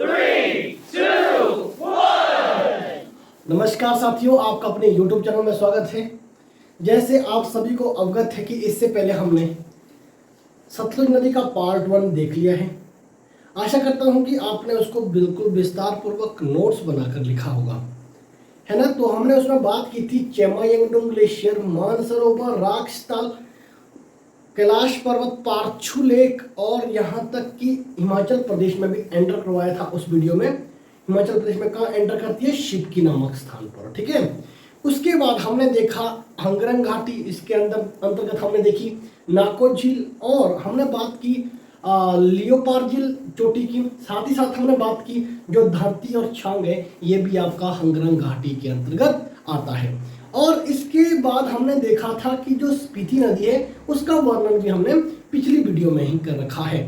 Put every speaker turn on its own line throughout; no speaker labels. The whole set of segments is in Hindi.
3, 2, 1।
नमस्कार साथियों, आपका अपने YouTube चैनल में स्वागत है। जैसे आप सभी को अवगत है कि इससे पहले हमने सतलुज नदी का पार्ट 1 देख लिया है। आशा करता हूं कि आपने उसको बिल्कुल विस्तार पूर्वक नोट्स बनाकर लिखा होगा, है ना। तो हमने उसमें बात की थी चेमायंगडुंग ग्लेशियर, मानसरोवर, राखस्थल, कैलाश पर्वत, पारछू लेक और यहाँ तक कि हिमाचल प्रदेश में भी एंटर करवाया था उस वीडियो में। हिमाचल प्रदेश में कहाँ एंटर करती है? शिवकी नामक स्थान पर, ठीक है। उसके बाद हमने देखा हंगरंग घाटी, इसके अंतर्गत हमने देखी नाको झील और हमने बात की लियोपार झील चोटी की। साथ ही साथ हमने बात की जो धरती और छांग है, ये भी आपका हंगरंग घाटी के अंतर्गत आता है। और इसके बाद हमने देखा था कि जो स्पीति नदी है उसका वर्णन भी हमने पिछली वीडियो में ही कर रखा है।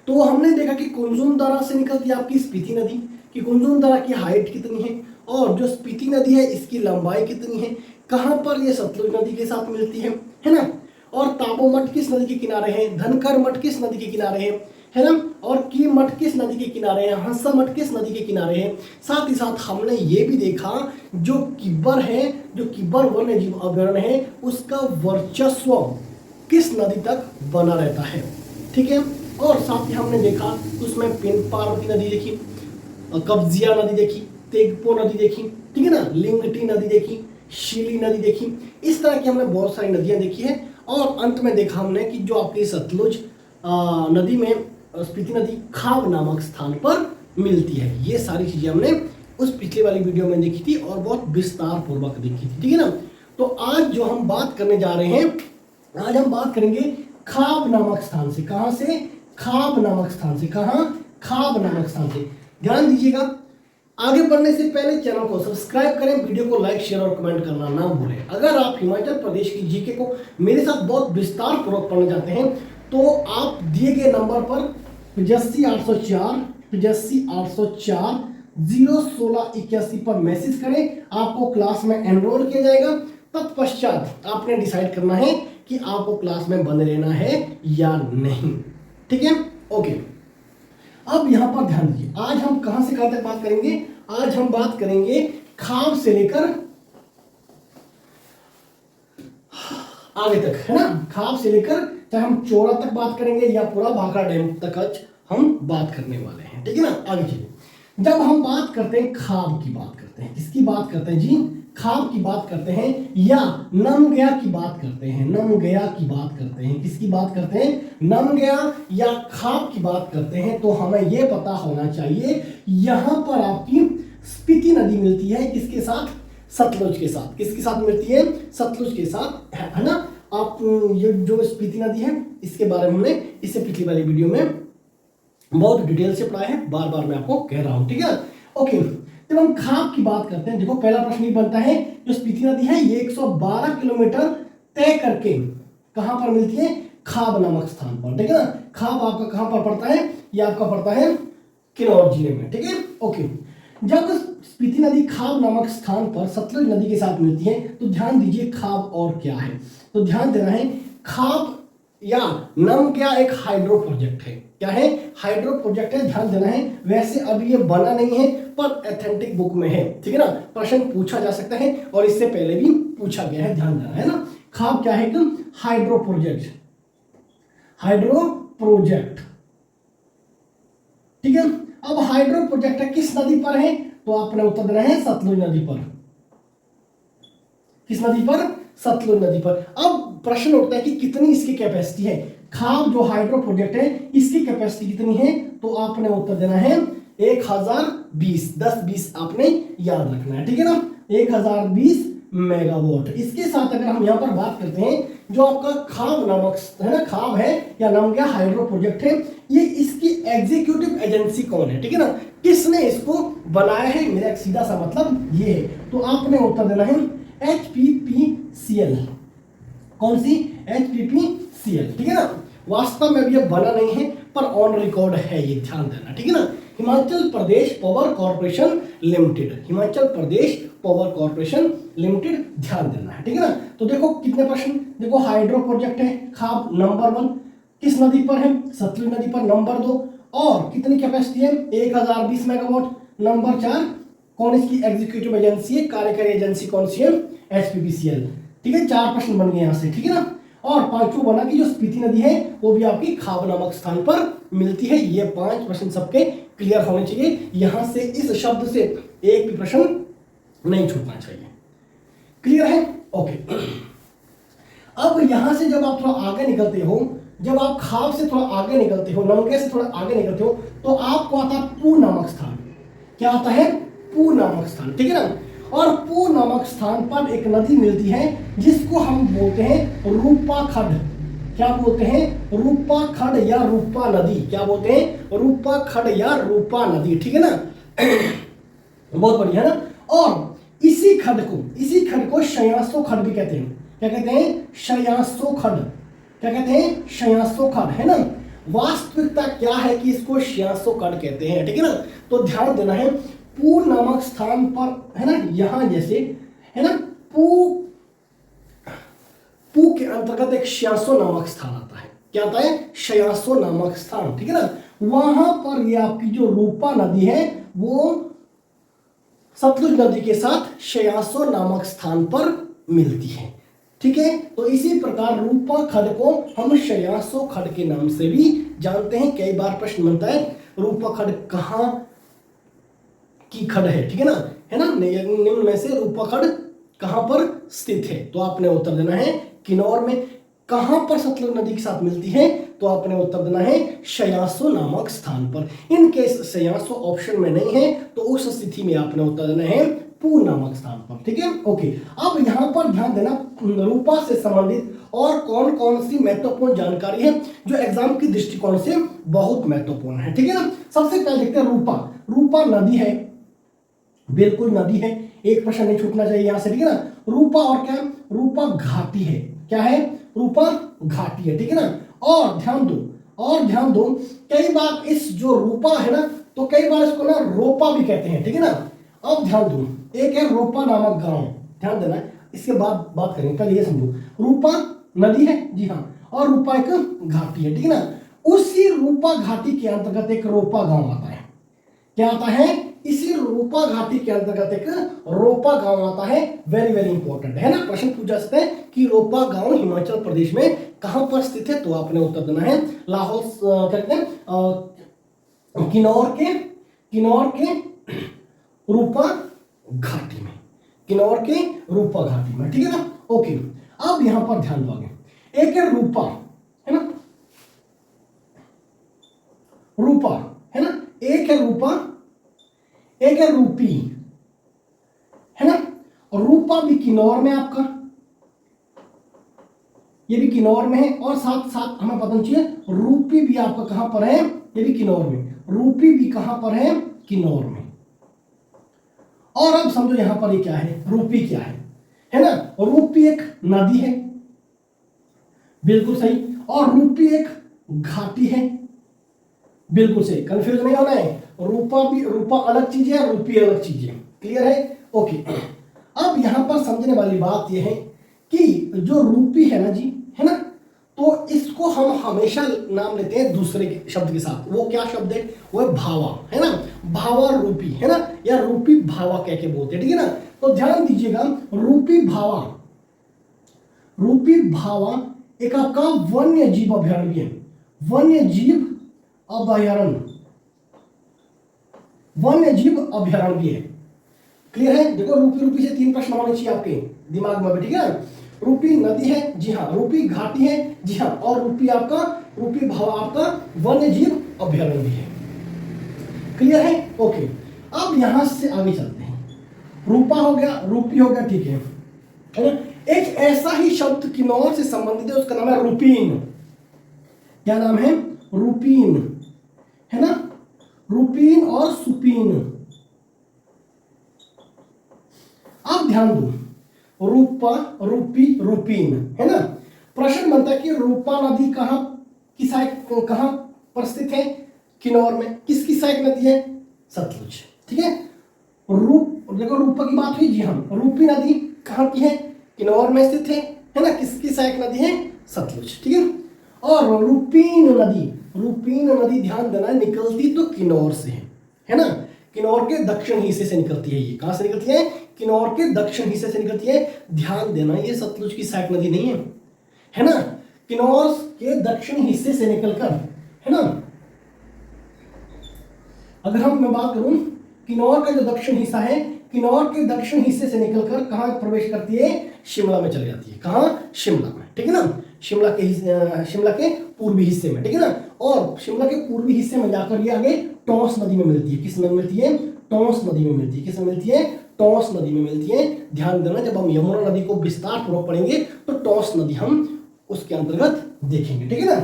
तो हमने देखा कि कुंजुम दर्रा से निकलती है आपकी स्पीति नदी, कि कुंजुम दर्रा की हाइट कितनी है और जो स्पीति नदी है इसकी लंबाई कितनी है, कहाँ पर ये सतलुज नदी के साथ मिलती है ना। और ताबो मठ किस नदी के किनारे है, धनकर मठ किस नदी के किनारे है ना, और की मठ किस नदी के किनारे है, हंसा मठ किस नदी के किनारे है। साथ ही साथ हमने ये भी देखा जो किब्बर है, जो किब्बर वन्य जीव अभयारण्य है, उसका वर्चस्व किस नदी तक बना रहता है, ठीक है। और साथ ही हमने देखा उसमें पिन पार्वती नदी देखी, कब्जिया नदी देखी, तेगपो नदी देखी, ठीक है ना, लिंगटी नदी देखी, शीली नदी देखी। इस तरह की हमने बहुत सारी नदियां देखी है। और अंत में देखा हमने कि जो आपकी सतलुज नदी में स्पीति नदी खाब नामक स्थान पर मिलती है। ये सारी चीजें हमने उस पिछले वाली वीडियो में देखी थी और बहुत विस्तार पूर्वक देखी थी, ठीक है ना। तो आज जो हम बात करने जा रहे हैं, आज हम बात करेंगे खाब नामक स्थान से। कहां से? खाब नामक स्थान से। कहां? खाब नामक स्थान से। ध्यान दीजिएगा, आगे बढ़ने से पहले चैनल को सब्सक्राइब करें, वीडियो को लाइक, शेयर और कमेंट करना ना भूलें। अगर आप हिमाचल प्रदेश की जीके को मेरे साथ बहुत विस्तार पूर्वक पढ़ना चाहते हैं तो आप दिए गए नंबर पर 85 804 01681 पर मैसेज करें। आपको क्लास में एनरोल किया जाएगा। तत्पश्चात आपने डिसाइड करना है कि आपको क्लास में बने रहना है या नहीं, ठीक है। ओके, अब यहां पर ध्यान दीजिए, आज हम कहां से कहां तक बात करेंगे? आज हम बात करेंगे खाब से लेकर आगे तक, है ना। खाब से लेकर चाहे हम चोरा तक बात करेंगे या पूरा भाखड़ा डैम तक आज हम बात करने वाले हैं, ठीक है ना। आगे चलिए, जब हम बात करते हैं खाब की बात करते हैं, किसकी बात करते हैं जी? खाब की बात करते हैं या नमग्या की बात करते हैं। नमग्या की बात करते हैं, किसकी बात करते हैं? नमग्या या खाब की बात करते हैं। तो हमें यह पता होना चाहिए यहां पर आपकी स्पीति नदी मिलती है किसके साथ? सतलुज के साथ। किसके साथ मिलती है? सतलुज के साथ, है ना। आप ये जो स्पीति नदी है इसके बारे में हमने इससे पिछली वाली वीडियो में बहुत डिटेल से पढ़ा है, बार बार मैं आपको कह रहा हूं, ठीक है। ओके, जब हम खाब की बात करते हैं, देखो पहला प्रश्न ये बनता है, जो स्पीति नदी है ये 112 किलोमीटर तय करके कहां पर मिलती है? खाब नामक स्थान पर, ठीक है ना। खाब आपका कहां पर पड़ता है? ये आपका पड़ता है किन्नौर जिले में, ठीक है। ओके, जब स्पीति नदी खाब नामक स्थान पर सतलुज नदी के साथ मिलती है तो ध्यान दीजिए खाब और क्या है। तो ध्यान देना है, खाब या नमग्या एक हाइड्रो प्रोजेक्ट है। क्या है? हाइड्रो प्रोजेक्ट है, ध्यान देना है। वैसे अभी ये बना नहीं है पर एथेंटिक बुक में है, ठीक है ना। प्रश्न पूछा जा सकता है और इससे पहले भी पूछा गया है, ध्यान देना है ना। खाब क्या है? एकदम हाइड्रो प्रोजेक्ट, हाइड्रो प्रोजेक्ट, ठीक है। अब हाइड्रो प्रोजेक्ट है किस नदी पर है? तो आपने उत्तर देना है सतलुज नदी पर। किस नदी पर? सतलुज नदी पर। अब प्रश्न उठता है कि कितनी इसकी कैपेसिटी है। खाब जो हाइड्रो प्रोजेक्ट है इसकी कैपेसिटी कितनी है? तो आपने उत्तर देना है 1020, 10-20 आपने याद रखना है, ठीक है ना। 1020 मेगावाट। इसके साथ अगर हम यहां पर बात करते हैं, जो आपका खाब नामक है ना, खाब है या नमग्या हाइड्रो प्रोजेक्ट है, ये इसकी एग्जीक्यूटिव एजेंसी कौन है, ठीक है ना। किसने इसको बनाया है? मेरा सीधा सा मतलब ये है। तो आपने उत्तर देना है HPPCL। कौन सी? HPPCL, ठीक है ना। वास्तव में अभी ये बना नहीं है पर ऑन रिकॉर्ड है, ये ध्यान देना, ठीक है ना। Himachal Pradesh power corporation limited, Himachal Pradesh power corporation limited, ध्यान देना है, ठीक है ना। तो देखो कितने प्रश्न, देखो हाइड्रो प्रोजेक्ट है खाब नंबर 1 किस नदी पर है? सतलुज नदी पर। नंबर 2 और कितनी कैपेसिटी है 1020 मेगावाट। नंबर 4 कौन इसकी एग्जीक्यूटिव एजेंसी है, कार्यकारी एजेंसी कौन सी है, एचपीपीसीएल। ठीक है, 4 प्रश्न बन गए यहाँ से, ठीक है ना। और पांचवा बना कि जो स्पीति नदी है वो भी आपकी खाब नामक स्थान पर मिलती है। ये 5 प्रश्न सबके क्लियर होने चाहिए, यहां से इस शब्द से एक भी प्रश्न नहीं छूटना चाहिए। क्लियर है, ओके। अब यहां से जब आप थोड़ा आगे निकलते हो, जब आप खाब से थोड़ा आगे निकलते हो, नमके से थोड़ा आगे निकलते हो, तो आपको आता है पू नामक स्थान। क्या आता है, पू नामक स्थान, ठीक है ना। और पू नामक स्थान पर एक नदी मिलती है जिसको हम बोलते हैं रूपा खड। क्या बोलते हैं, रूपा खड या रूपा नदी। क्या बोलते हैं, रूपा खड या रूपा नदी, ठीक है ना। बहुत बढ़िया ना। और इसी खड को शयासो खड भी कहते हैं। क्या कहते हैं, शयासो खड। क्या कहते हैं, शयासो खड, है ना। वास्तविकता क्या है कि इसको शयासो खड कहते हैं, ठीक है ना। तो ध्यान देना है, पू नामक स्थान पर, है ना, यहां जैसे, है ना, पू के अंतर्गत एक शयासो नामक स्थान आता है। क्या आता है, शयासो नामक स्थान, ठीक है ना। वहां पर ये आपकी जो रूपा नदी है वो सतलुज नदी के साथ शयासो नामक स्थान पर मिलती है, ठीक है। तो इसी प्रकार रूपा खड को हम शयासो खड के नाम से भी जानते हैं। कई बार प्रश्न बनता है रूपा खड कहां की खड है, ठीक है ना, निम्न में से रूपा खड कहां पर स्थित है, तो आपने उत्तर देना है किन्नौर में। कहां पर सतलुज नदी के साथ मिलती है, तो आपने उत्तर देना है शयासो नामक स्थान पर। इन केस शयासो ऑप्शन में नहीं है तो उस स्थिति में आपने उत्तर देना है पू नामक स्थान पर, ठीक है, ओके। अब यहां पर ध्यान देना, रूपा से संबंधित और कौन कौन सी महत्वपूर्ण जानकारी है जो एग्जाम की दृष्टिकोण से बहुत महत्वपूर्ण है, ठीक है ना। सबसे पहले देखते हैं रूपा नदी है, बिल्कुल नदी है, एक प्रश्न नहीं छूटना चाहिए यहां से, ठीक है ना। रूपा और क्या, रूपा घाटी है। क्या है, रूपा घाटी है, ठीक है ना। और ध्यान दो कई बार इस जो रूपा है ना, तो कई बार इसको ना रोपा भी कहते हैं, ठीक है ना। अब ध्यान दो, एक है रोपा नामक गांव, ध्यान देना, इसके बाद बात करेंगे, पहले ये समझो। रूपा नदी है, जी हाँ, और रूपा एक घाटी है, ठीक है ना। उसी रूपा घाटी के अंतर्गत एक रोपा गांव आता है। क्या आता है, इसी रूपा घाटी के अंतर्गत एक रोपा गांव आता है। वेरी वेरी इंपॉर्टेंट है ना, प्रश्न पूछा सकते हैं कि रोपा गांव हिमाचल प्रदेश में कहां पर स्थित है, तो आपने उत्तर देना है लाहौल, कहते हैं किन्नौर के रूपा घाटी में, किन्नौर के रूपा घाटी में, ठीक है ना, ओके। अब यहां पर ध्यान दो, आगे एक है रूपा, है ना, रूपा, है ना, एक है रूपा, एक है रूपी, है ना। और रूपा भी किन्नौर में आपका, ये भी किन्नौर में है, और साथ साथ हमें पता चाहिए रूपी भी आपका कहां पर है, ये भी किन्नौर में, रूपी भी कहां पर है, किन्नौर में। और अब समझो यहां पर ये क्या है, रूपी क्या है ना। रूपी एक नदी है, बिल्कुल सही, और रूपी एक घाटी है, बिल्कुल सही, कंफ्यूज नहीं होना है। रूपा अलग चीज है, रूपी अलग चीज है, क्लियर है, ओके। अब यहां पर समझने वाली बात यह है कि जो रूपी है ना जी, है ना, तो इसको हम हमेशा नाम लेते हैं दूसरे शब्द के साथ। वो क्या शब्द है, वो है भावा, है ना, भावा रूपी, है ना, या रूपी भावा कह के बोलते हैं, ठीक है ना। तो ध्यान दीजिएगा, रूपी भावा एक आपका वन्य जीव अभयारण्य है, वन्य जीव अभयारण्य है, क्लियर है। देखो रूपी से 3 प्रश्न होने चाहिए आपके दिमाग में, ठीक है ना। रूपी नदी है, जी हाँ, रूपी घाटी है, जी हाँ, और रूपी भावा आपका वन्य जीव अभयारण्य है, क्लियर है, ओके। अब यहां से आगे चलते हैं, रूपा हो गया, रूपी हो गया, ठीक है ना। एक ऐसा ही शब्द किन्नौर से संबंधित है, उसका नाम है रूपीन। क्या नाम है, रूपीन, है ना, रूपीन और सुपीन। अब ध्यान दो, रूपा, रूपी, रूपीन, है ना। प्रश्न बनता है कि रूपा नदी कहां पर स्थित है, किन्नौर में। किसकी सहायक नदी है, सतलुज, ठीक है। देखो रूपा की बात हुई, जी हाँ, रूपी नदी कहां की है, किन्नौर में स्थित है ना, किसकी सहायक नदी है, सतलुज, ठीक है। और रूपीन नदी रूपीन नदी ध्यान देना निकलती तो किन्नौर से है ना, किन्नौर के दक्षिण हिस्से से निकलती है। ये कहां से निकलती है? किन्नौर के दक्षिण हिस्से से निकलती है। ध्यान देना ये सतलुज की सहायक नदी नहीं है ना, किन्नौर के दक्षिण हिस्से से निकलकर, है ना। अगर मैं बात करूं किन्नौर का जो दक्षिण हिस्सा है, किन्नौर के दक्षिण हिस्से से निकलकर कहां प्रवेश करती है? शिमला में चली जाती है। कहां? शिमला में, ठीक है ना, शिमला के पूर्वी हिस्से में, ठीक है ना। और शिमला के पूर्वी हिस्से में जाकर ये आगे टॉस नदी में मिलती है। किस में मिलती है? टॉस नदी में मिलती है। किस में मिलती है? टॉस नदी में मिलती है। ध्यान देना, जब हम यमुना नदी को विस्तार पूर्वक पढ़ेंगे तो टॉस नदी हम उसके अंतर्गत देखेंगे, ठीक है ना।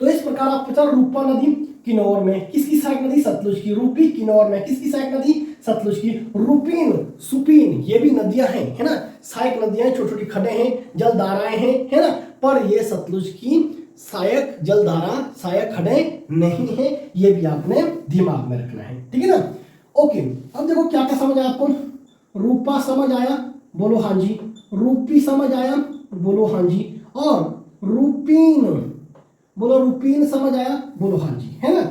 तो इस प्रकार आप पता, रूपा नदी किन्नौर में किसकी सहायक नदी? सतलुज की। रूपी किन्नौर में किसकी सहायक नदी? सतलुज की। रूपीन, सुपीन ये भी नदियां हैं, है ना, सहायक नदियां, छोटी छोटी खड्डे हैं, जलधाराएं हैं, है ना, पर ये सतलुज की सहायक जलधारा, सहायक खड्डे नहीं है। ये भी आपने दिमाग में रखना है, ठीक है ना। ओके, अब देखो क्या क्या समझ आया आपको? रूपा समझ आया? बोलो हाँ जी। रूपी समझ आया? बोलो हाँ जी। और रूपीन, बोलो रूपीन समझ आया? बोलो हाँ जी, है ना।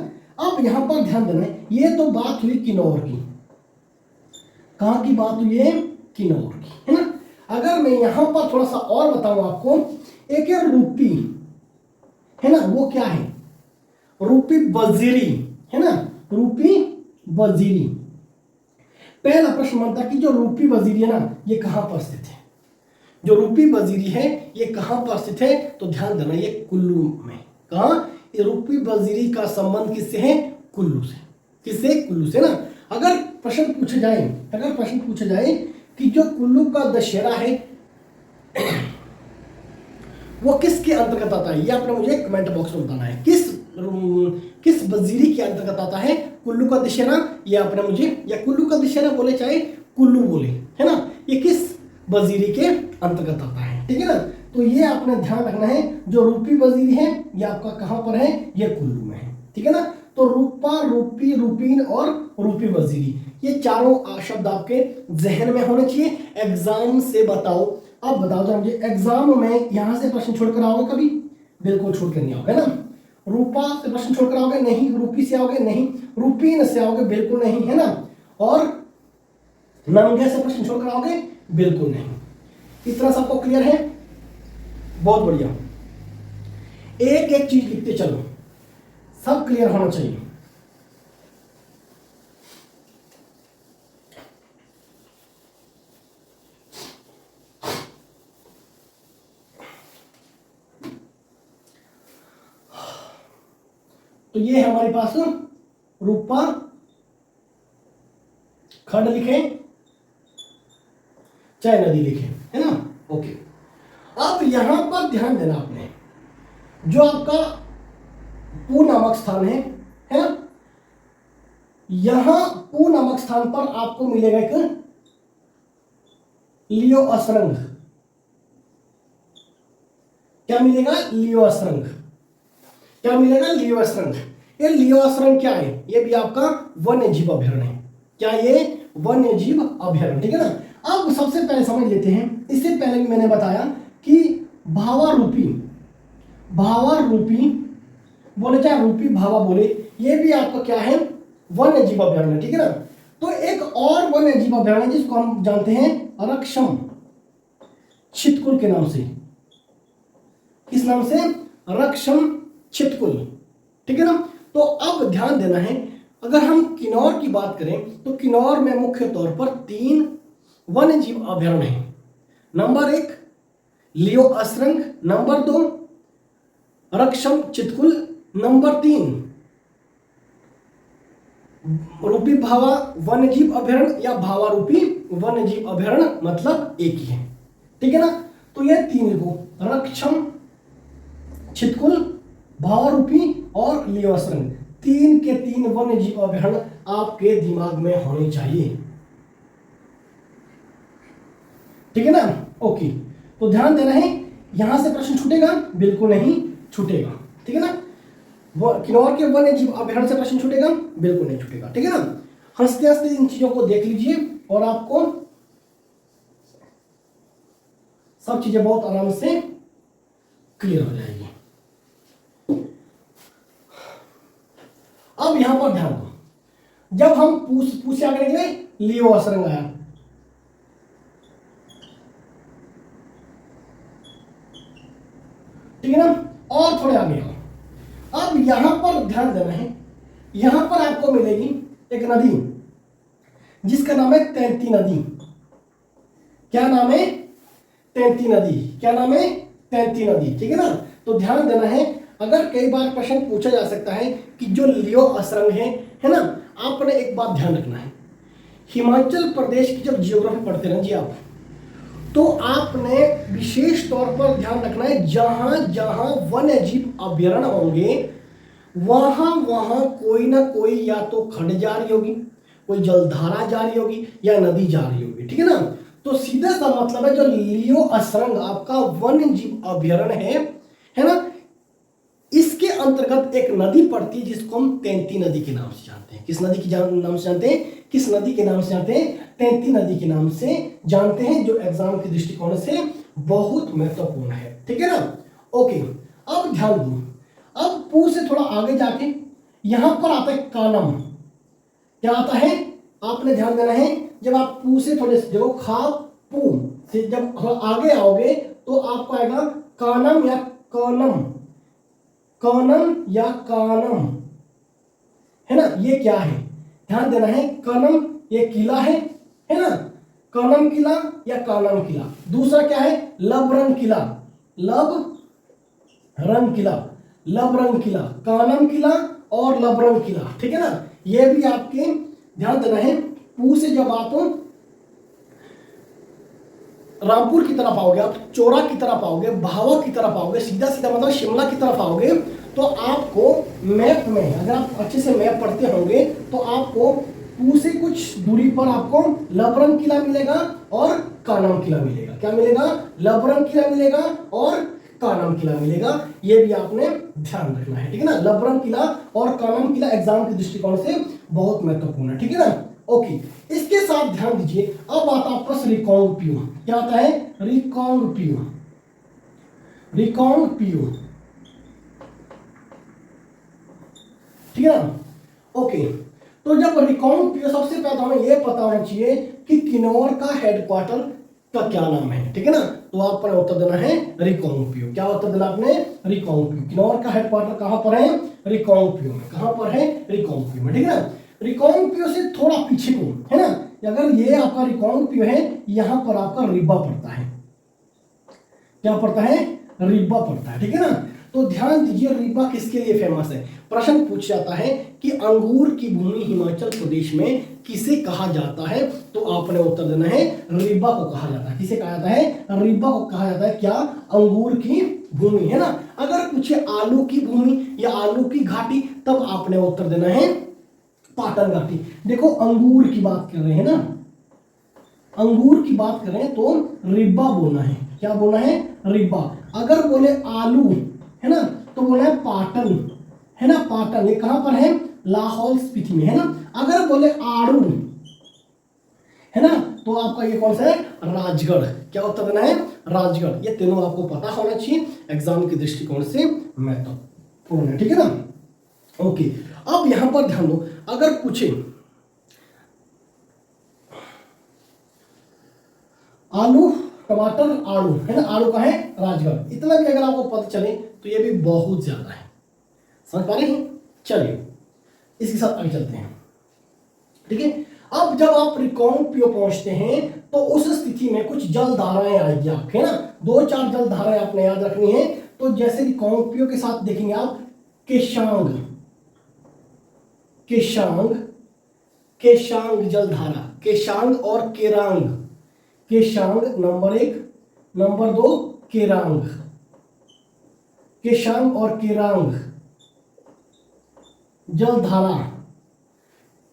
अब यहां पर ध्यान देना है, ये तो बात हुई किन्नौर की। कहां की बात हुई है? किन्नौर की, है ना। अगर मैं यहां पर थोड़ा सा और बताऊं आपको, एक है रूपी, है ना, वो क्या है? रूपी बजीरी, है ना, रूपी बजीरी। पहला प्रश्न बनता कि जो रूपी बजीरी है ना, ये कहां पर स्थित है? जो रूपी बजीरी है ये कहां पर स्थित है? तो ध्यान देना, ये कुल्लू में। कहां? ये रूपी बजीरी का संबंध किससे है? कुल्लू से। किससे? कुल्लू से ना। अगर प्रश्न पूछा जाए कि जो कुल्लू का दशहरा है वो किसके अंतर्गत आता है, ये आपने मुझे कमेंट बॉक्स में बताना है। किस बजीरी के अंतर्गत आता है कुल्लू का दशहरा? ये आपने मुझे, या कुल्लू का दशहरा बोले चाहे कुल्लू बोले, है ना, ये किस बजीरी के अंतर्गत आता है, ठीक है ना। तो ये आपने ध्यान रखना है, जो रूपी बजीरी है ये आपका कहां पर है? ये कुल्लू में है, ठीक है ना। तो रूपा, रूपी, रूपीन और रूपी बजीरी, ये चारों शब्द आपके जहन में होने चाहिए। एग्जाम से बताओ, अब बताओ तो मुझे, एग्जाम में यहां से प्रश्न छोड़कर आओगे कभी? बिल्कुल छोड़ कर नहीं आओगे ना। रूपा से प्रश्न छोड़कर आओगे? नहीं। रूपी से आओगे? नहीं। रूपीन से आओगे? बिल्कुल नहीं, है ना। और नंगे से प्रश्न छोड़कर आओगे? बिल्कुल नहीं। इतना सबको क्लियर है? बहुत बढ़िया। एक एक चीज लिखते चलो, सब क्लियर होना चाहिए। तो ये है हमारे पास रूपा खंड लिखे चाहे नदी लिखे, है ना। ओके, अब यहां पर ध्यान देना आपने, जो आपका पू नामक स्थान है ना, यहां पू नामक स्थान पर आपको मिलेगा एक लियो असरंग। क्या मिलेगा? लियो असरंग। क्या मिलेगा? लियो असरंग। ये लियो असरंग क्या है? ये भी आपका वन्य जीव अभयारण्य है। क्या ये? वन्य जीव अभयारण्य, ठीक है ना। अब सबसे पहले समझ लेते हैं, इससे पहले भी मैंने बताया कि भावारूपी बोले चाहे रूपी भावा बोले, ये भी आपका क्या है? वन्य जीव अभयारण्य, ठीक है ना। तो एक और वन्य जीव अभयारण्य जिसको हम जानते हैं रक्षम छितकुल के नाम से। किस नाम से? रक्षम छितकुल, ठीक है ना। तो अब ध्यान देना है, अगर हम किन्नौर की बात करें तो किन्नौर में मुख्य तौर पर 3 वन्य जीव अभयारण्य हैं। नंबर 1 लियो असरंग, नंबर 2 रक्षम चितकुल, नंबर 3 रूपी भावा वन्य जीव अभयारण्य या भावा रूपी वन्य जीव अभयारण्य, मतलब एक ही है, ठीक है ना। तो ये 3 को रक्षम छितकुल, भावारूपी और लियो असरंग, 3 के 3 वन्य जीव अभयारण्य आपके दिमाग में होने चाहिए, ठीक है ना। ओके, तो ध्यान देना है, यहां से प्रश्न छूटेगा? बिल्कुल नहीं छूटेगा, ठीक है ना। किन्नौर के वन्य जीव अभयारण्य से प्रश्न छूटेगा? बिल्कुल नहीं छूटेगा, ठीक है ना। हंसते हंसते इन चीजों को देख लीजिए और आपको सब चीजें बहुत आराम से क्लियर हो जाएगी। यहां पर ध्यान दो, जब हम पूछ से आगे निकले लियो असरंग आया, ठीक है ना, और थोड़े आगे आओ। अब यहां पर ध्यान देना है, यहां पर आपको मिलेगी एक नदी जिसका नाम है तैंती नदी। क्या नाम है? तैंती नदी। क्या नाम है? तैंती नदी, ठीक है ना। तो ध्यान देना है, अगर कई बार प्रश्न पूछा जा सकता है कि जो लियो असरंग है ना, आपने एक बात ध्यान रखना है, हिमाचल प्रदेश की जब जियोग्राफी पढ़ते ना जी आप, तो आपने विशेष तौर पर ध्यान रखना है जहां जहां वन्य जीव अभयारण्य होंगे वहां वहां कोई ना कोई या तो खड्ड जा रही होगी, कोई जलधारा जा रही होगी या नदी जा रही होगी, ठीक है ना। तो सीधा सा मतलब है जो लियो असरंग आपका वन्य जीव अभयारण्य है ना, इसके अंतर्गत एक नदी पड़ती है जिसको हम तैंती नदी के नाम से जानते हैं। किस नदी के नाम से जानते हैं? किस नदी के नाम से जानते हैं? तैंती नदी के नाम से जानते हैं, जो एग्जाम के दृष्टिकोण से बहुत महत्वपूर्ण है, ठीक है ना। ओके, अब ध्यान दो, अब पू से थोड़ा आगे जाके यहां पर आता है कानम। क्या आता है? आपने ध्यान देना है, जब आप पू से थोड़े से देखो, खा पू से जब आगे आओगे तो आपको आएगा कानम या कानम, कानम या कानम, है ना। ये क्या है? ध्यान देना है, कानम ये किला है ना, कानम किला या कानम किला। दूसरा क्या है? लबरंग किला, लबरंग किला, लबरंग किला, कानम किला और लबरंग किला, ठीक है ना। ये भी आपके ध्यान देना है, पू से जब आप रामपुर की तरफ आओगे, आप चोरा की तरफ आओगे, भावा की तरफ आओगे, सीधा सीधा मतलब शिमला की तरफ आओगे, तो आपको मैप में, अगर आप अच्छे से मैप पढ़ते होंगे तो आपको पू से कुछ दूरी पर आपको लबरंग किला मिलेगा और कानम किला मिलेगा। क्या मिलेगा? लबरंग किला मिलेगा और कानम किला मिलेगा। ये भी आपने ध्यान रखना है, ठीक है ना। लबरंग किला और कानम किला एग्जाम के दृष्टिकोण से बहुत महत्वपूर्ण है, ठीक है ना। ओके, इसके साथ ध्यान दीजिए, अब आता है आपका रिकांगपियो। क्या आता है? रिकांगपियो, रिकांगपियो, ठीक है ना। ओके, तो जब रिकांगपियो, सबसे पहले हमें यह पता होना चाहिए कि किन्नौर का हेडक्वार्टर का क्या नाम है, ठीक है ना। तो आपने उत्तर देना है रिकांगपियो। क्या उत्तर देना आपने? रिकांगपियो। किन्नौर का हेडक्वार्टर कहां पर है? रिकांगपियो में। कहां पर है? रिकांगपियो में, ठीक है ना। रिकांगपियो से थोड़ा पीछे को, है ना, अगर ये आपका रिकांगपियो है, यहां पर आपका रिब्बा पड़ता है। क्या पड़ता है? रिब्बा पड़ता है, ठीक है ना। तो ध्यान दीजिए, रिब्बा किसके लिए फेमस है? प्रश्न पूछ जाता है कि अंगूर की भूमि हिमाचल प्रदेश में किसे कहा जाता है, तो आपने उत्तर देना है रिब्बा को कहा जाता है। किसे कहा जाता है? रिब्बा को कहा जाता है। क्या? अंगूर की भूमि, है ना। अगर पूछे आलू की भूमि या आलू की घाटी, तब आपने उत्तर देना है पाटन घाटी। देखो, अंगूर की बात कर रहे हैं ना, अंगूर की बात कर रहे हैं तो रिब्बा बोलना है। क्या बोलना है? रिब्बा। अगर बोले आलू, है ना, तो बोलना है पाटन, है ना, पाटन। ये कहां पर है? लाहौल स्पीति में, है ना। अगर बोले आड़ू, है ना, तो आपका ये कौन सा है? राजगढ़। क्या उत्तर देना है? राजगढ़। ये तीनों आपको पता होना चाहिए, एग्जाम के दृष्टिकोण से महत्वपूर्ण है, ठीक है ना। ओके, अब यहां पर ध्यान दो, अगर पूछे आलू, टमाटर, आड़ू, है ना, आड़ू का है राजगढ़, इतना भी अगर आपको पता चले तो ये भी बहुत ज्यादा है। समझ पा रहे हैं? चलिए इसके साथ आगे चलते हैं, ठीक है। अब जब आप रिकांगपियो पहुंचते हैं तो उस स्थिति में कुछ जल धाराएं आएगी आपके, है ना। 2-4 जल धाराएं आपने याद रखनी है। तो जैसे रिकांगपियो के साथ देखेंगे आप केशांग, केशांग, केशांग जलधारा, केशांग और केरांग। केशांग नंबर 1, नंबर 2 केरांग, केशांग और केरांग जलधारा।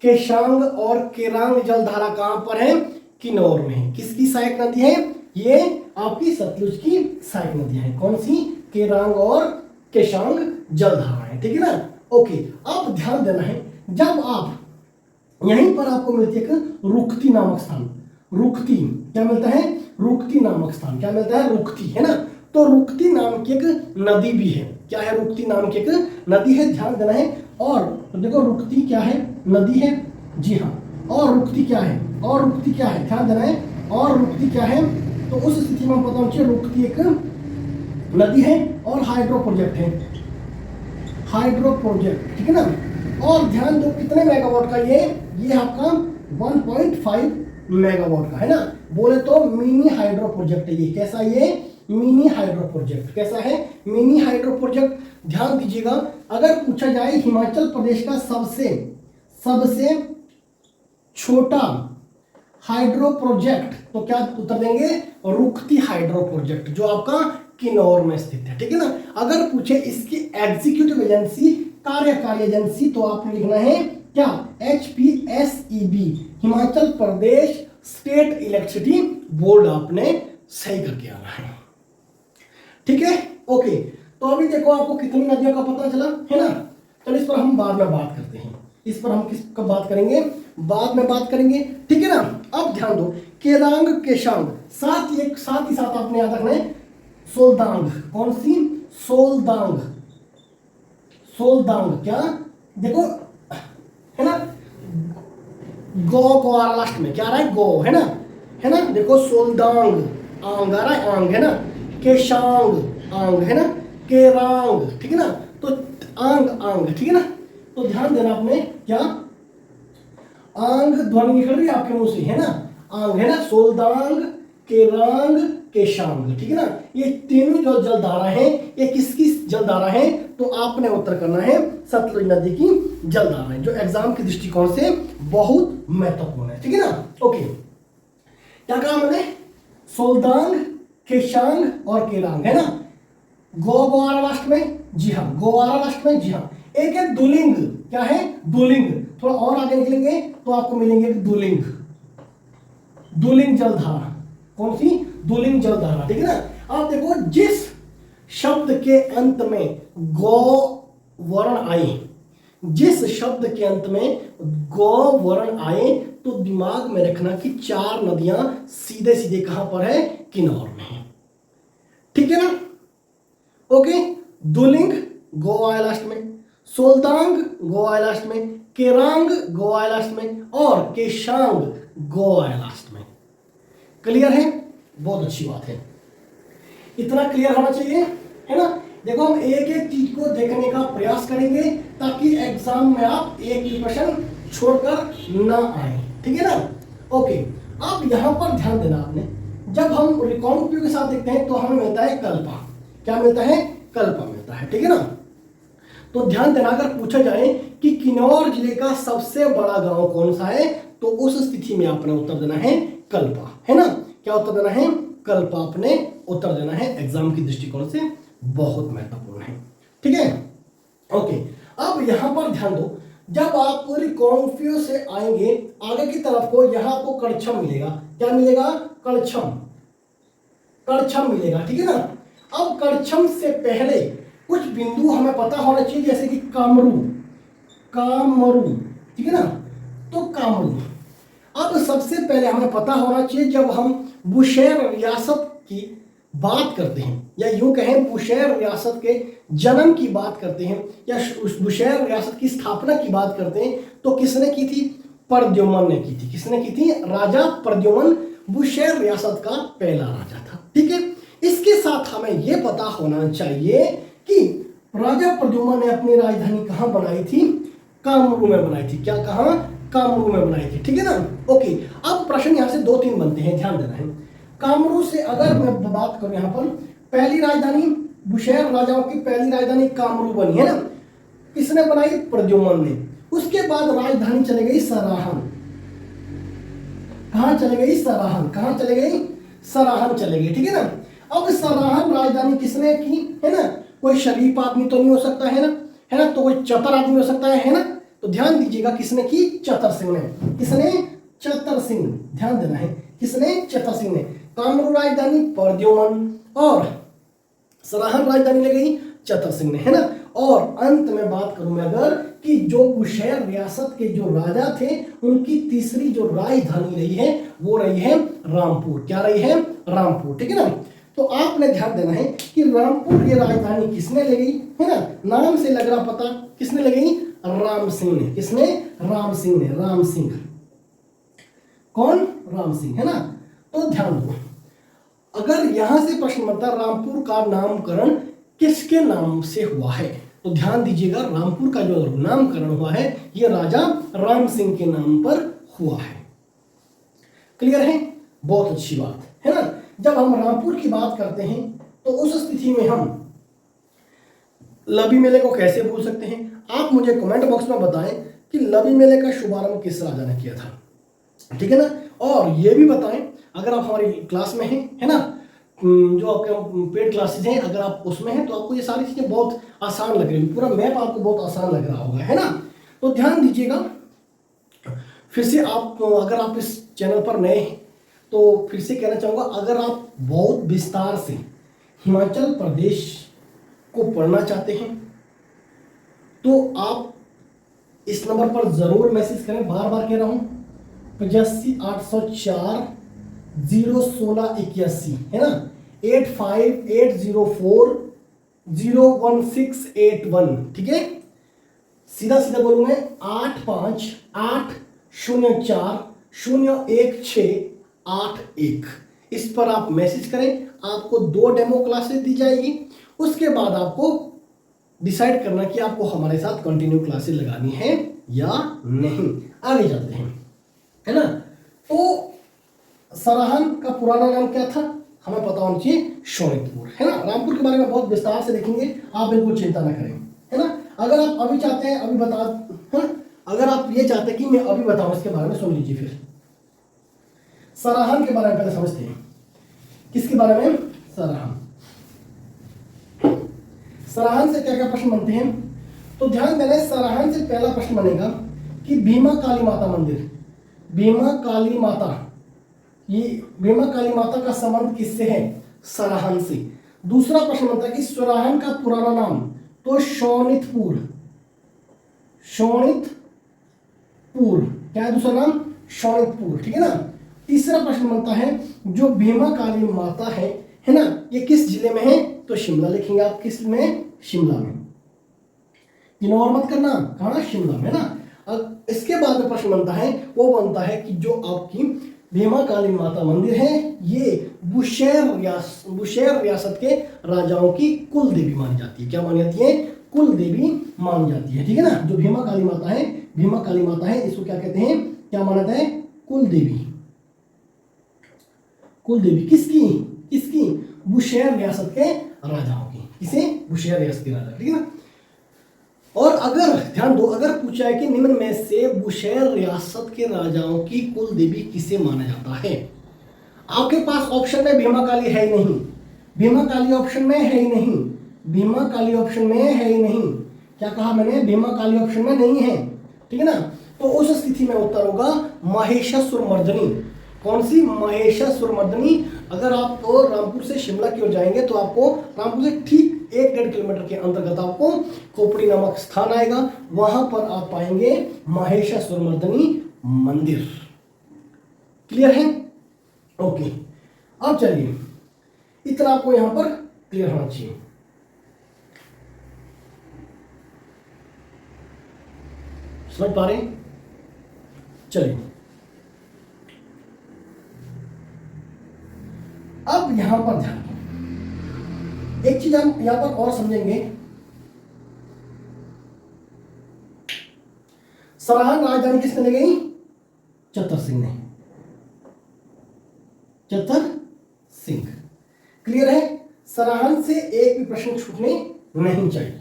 केशांग और केरांग जलधारा कहां पर है? किन्नौर में। किसकी सहायक नदी है? ये आपकी सतलुज की सहायक नदी है। कौन सी? केरांग और केशांग जलधारा है, ठीक है ना। ओके, अब ध्यान देना है, जब आप यहीं पर आपको मिलती है एक रुकती नामक स्थान। रुकती, क्या मिलता है? रुकती नामक स्थान। क्या मिलता है? रुकती, है ना। तो रुकती नाम की एक नदी भी है। क्या है? रुकती नाम की एक नदी है, ध्यान देना है। और तो देखो रुकती क्या है, नदी है, जी हाँ। और रुकती क्या है, और रुकती क्या है, ध्यान देना है, और रुकती क्या है, तो उस स्थिति में हम पता होना रुकती एक नदी है और हाइड्रो प्रोजेक्ट है, हाइड्रो प्रोजेक्ट, ठीक है ना। और ध्यान दो कितने मेगावाट का ये आपका 1.5 मेगावाट का है ना। बोले तो मिनी हाइड्रो प्रोजेक्ट है ये। कैसा ये मिनी हाइड्रो प्रोजेक्ट, कैसा है मिनी हाइड्रो प्रोजेक्ट। ध्यान दीजिएगा, अगर पूछा जाए हिमाचल प्रदेश का सबसे छोटा हाइड्रो प्रोजेक्ट तो क्या उत्तर देंगे, रुकती हाइड्रो प्रोजेक्ट, जो आपका किन्नौर में स्थित है, ठीक है ना। अगर पूछे इसकी एग्जीक्यूटिव एजेंसी, कार्यकारी एजेंसी, तो आपने लिखना है क्या, HPSEB, Himachal Pradesh state electricity board, आपने सही करके आना है, ठीक है। ओके, तो अभी देखो आपको कितनी नदियों का पता चला है ना। चलो इस पर हम बाद में बात करते हैं, इस पर हम किस कब बात करेंगे, बाद में बात करेंगे, ठीक है ना। अब ध्यान दो केरांग केशांग, साथ ही साथ आपने याद रखना है सोलदांग। कौन सी, सोलदांग, सोलदांग क्या, देखो है ना, गो को आ रहा लास्ट में, क्या आ रहा है, गो है ना, देखो सोलदांग, आंग आ रहा है, आंग है ना, केशांग आंग है ना, केरांग, ठीक है ना, तो आंग ठीक है ना। तो ध्यान देना आपने क्या, आंग ध्वनि निकल रही है आपके मुंह से है ना, आंग है ना, सोलदांग, केरांग, केशांग, ठीक है ना। ये तीनों जो जलधारा है ये किसकी जलधारा है, तो आपने उत्तर करना है सतलुज नदी की जलधारा है, जो एग्जाम के दृष्टिकोण से बहुत महत्वपूर्ण है, ठीक है ना। ओके, क्या कहा मैंने, सोलदांग, केशांग और केरांग है ना। गोवारा लास्ट में, जी हाँ, गोवारा लास्ट में, जी हाँ। एक है दुलिंग, क्या है, दुलिंग, थोड़ा और आगे निकलेंगे तो आपको मिलेंगे दुलिंग, दुलिंग जलधारा। कौन सी, दुलिंग जलधारा, ठीक है ना। आप देखो जिस शब्द के अंत में गो वर्ण आए, जिस शब्द के अंत में गो वर्ण आए, तो दिमाग में रखना कि चार नदियां सीधे सीधे कहां पर है, किन्नौर में है, ठीक है ना। ओके, दुलिंग गो आया लास्ट में, सोलदांग गो आया लास्ट में, केरांग गो आया लास्ट में, और केशांग गो आया लास्ट में। क्लियर है, बहुत अच्छी बात है, इतना क्लियर होना चाहिए, है ना। देखो हम एक एक चीज को देखने का प्रयास करेंगे ताकि एग्जाम में आप एक भी प्रश्न छोड़कर ना आए, ठीक है ना। ओके, अब यहां पर ध्यान देना आपने, जब हम रिकॉन्क्यू के साथ देखते हैं तो हमें मिलता है कल्पा, क्या मिलता है, कल्पा मिलता है, ठीक है ना। तो ध्यान देना, अगर पूछा जाए कि किन्नौर जिले का सबसे बड़ा गांव कौन सा है, तो उस स्थिति में आपने उत्तर देना है कल्पा, है ना। क्या उत्तर देना है, कल्पा आपने उत्तर देना है, एग्जाम की दृष्टिकोण से बहुत महत्वपूर्ण है, ठीक है। ओके, अब यहां पर ध्यान दो, जब आप रिकॉन्क्यू से आएंगे आगे की तरफ को, यहां आपको कड़छम मिलेगा, क्या मिलेगा, कड़छम, कड़छम मिलेगा, ठीक है ना। अब कड़छम से पहले कुछ बिंदु हमें पता होना चाहिए, जैसे कि कामरू, कामरू, ठीक है ना, तो कामरू। अब सबसे पहले हमें पता होना चाहिए, जब हम बुशेर रियासत की बात करते हैं, या यूं कहें बुशेर रियासत के जन्म की बात करते हैं, या उस बुशेर रियासत की स्थापना की बात करते हैं, तो किसने की थी, प्रद्युमन ने की थी। किसने की थी, राजा प्रद्युमन बुशेर रियासत का पहला राजा था, ठीक है। इसके साथ हमें यह पता होना चाहिए कि राजा प्रद्युमन ने अपनी राजधानी कहां बनाई थी, कामरू में बनाई थी। क्या कहां, कामरू में बनाई थी, ठीक है ना। ओके, अब प्रश्न यहां से दो तीन बनते हैं, ध्यान देना है। कामरू से अगर मैं बात करूं, यहां पर पहली राजधानी, बुशेर राजाओं की पहली राजधानी कामरू बनी है ना, किसने बनाई, प्रद्युमन ने। उसके बाद राजधानी चले गई सराहन, कहां चले गई, सराहन, कहां चले गई, सराहन चले गई, ठीक है ना। अब सराहन राजधानी किसने की, है ना, कोई शरीफ आदमी तो नहीं हो सकता है ना, तो कोई चतर आदमी हो सकता है ना। तो ध्यान दीजिएगा किसने की, चतर सिंह ने, किसने, चतर सिंह, ध्यान देना है, किसने, चतर सिंह ने। कामरू राजधानी प्रद्युमन, और सराहन राजधानी ले गई चतर सिंह ने, है ना। और अंत में बात करूं मैं अगर, कि जो बुशेर रियासत के जो राजा थे, उनकी तीसरी जो राजधानी रही है वो रही है रामपुर। क्या रही है, रामपुर, ठीक है ना। तो आपने ध्यान देना है कि रामपुर ये राजधानी किसने ले गई, है ना, नाम से लग रहा पता, किसने ले गई, राम सिंह ने। किसने? राम सिंह ने। राम सिंह कौन? राम सिंह, है ना। तो ध्यान दो, अगर यहां से प्रश्न बनता रामपुर का नामकरण किसके नाम से हुआ है, तो ध्यान दीजिएगा रामपुर का जो नामकरण हुआ है यह राजा राम सिंह के नाम पर हुआ है। क्लियर है? बहुत अच्छी बात है ना। जब हम रामपुर की बात करते हैं तो उस स्थिति में हम लवी मेले को कैसे भूल सकते हैं? आप मुझे कमेंट बॉक्स में बताएं कि लवी मेले का शुभारंभ किस राजा ने किया था, ठीक है ना। और ये भी बताएं, अगर आप हमारी क्लास में हैं, है ना, जो आपके पेड क्लासेज हैं, अगर आप उसमें हैं तो आपको ये सारी चीजें बहुत आसान लग रही है, पूरा मैप आपको बहुत आसान लग रहा होगा, है ना। तो ध्यान दीजिएगा। फिर से आप, अगर आप इस चैनल पर नए हैं तो फिर से कहना चाहूँगा, अगर आप बहुत विस्तार से हिमाचल प्रदेश को पढ़ना चाहते हैं तो आप इस नंबर पर ज़रूर मैसेज करें। बार बार कह रहा हूँ, 85 804 016 81, है ना, 85 804 01681, ठीक है। सीधा सीधा बोलूँ मैं, 85 804 01681। इस पर आप मैसेज करें। आपको 2 डेमो क्लासेस दी जाएगी, उसके बाद आपको डिसाइड करना कि आपको हमारे साथ कंटिन्यू क्लासेस लगानी है या नहीं। आगे चलते हैं, है ना। तो सराहन का पुराना नाम क्या था हमें पता होना चाहिए, शोणितपुर, है ना। रामपुर के बारे में बहुत विस्तार से देखेंगे, आप बिल्कुल चिंता ना करें, है ना। अगर आप अभी चाहते हैं अभी बता, है, अगर आप ये चाहते हैं कि मैं अभी बताऊं इसके बारे में, सुन लीजिए। फिर सराहन के बारे में पहले समझते हैं। किसके बारे में? सराहन। सराहन से क्या क्या प्रश्न बनते हैं तो ध्यान देना, सराहन से पहला प्रश्न बनेगा कि भीमा काली माता मंदिर, भीमा काली माता, ये भीमा काली माता का संबंध किससे है? सराहन से। दूसरा प्रश्न बनता है कि सराहन का पुराना नाम, तो शोणितपुर, शोणितपुर क्या है दूसरा नाम? शोणितपुर, ठीक है ना। तीसरा प्रश्न बनता है जो भीमा काली माता है ना, ये किस जिले में है? तो शिमला लिखेंगे आप। किस में? शिमला में। इग्नोर मत करना, कहाँ? शिमला में ना। अब इसके बाद में प्रश्न बनता है, वो बनता है कि जो आपकी भीमा काली माता मंदिर है ये बुशेर रियासत के राजाओं की कुल देवी मानी जाती है। क्या मानी जाती है? कुल देवी मानी जाती है, ठीक है ना। जो भीमा काली माता है, भीमा काली माता है, इसको क्या कहते हैं? क्या माना जाता है? कुल देवी। कुल देवी किसकी? किसकी? बुशेर रियासत के राजाओं की। किसे? बुशेर रियासत के राजा, ठीक है ना। और अगर ध्यान दो, अगर पूछा है कि निम्न में से बुशेर रियासत के राजाओं की कुल देवी किसे माना जाता है, आपके पास ऑप्शन में भीमा काली है ही नहीं, भीमा काली ऑप्शन में है ही नहीं, भीमा काली ऑप्शन में है ही नहीं। क्या कहा मैंने? भीमा काली ऑप्शन में नहीं है, ठीक है ना। तो उस स्थिति में उत्तर होगा महिषासुरमर्दिनी। कौन सी? महिषासुरमर्दिनी। अगर आप तो रामपुर से शिमला की ओर जाएंगे तो आपको रामपुर से ठीक 1-1.5 किलोमीटर के अंतर्गत आपको खोपड़ी नामक स्थान आएगा, वहां पर आप पाएंगे महिषासुरमर्दिनी मंदिर। क्लियर है? ओके, अब चलिए, इतना आपको यहां पर क्लियर होना चाहिए। समझ पा रहे हैं? चलिए, अब यहां पर ध्यान, एक चीज हम यहां पर और समझेंगे। सराहन राजधानी किसने ले गई? चतर सिंह ने। चतर सिंह। क्लियर है? सराहन से एक भी प्रश्न छूटने नहीं चाहिए,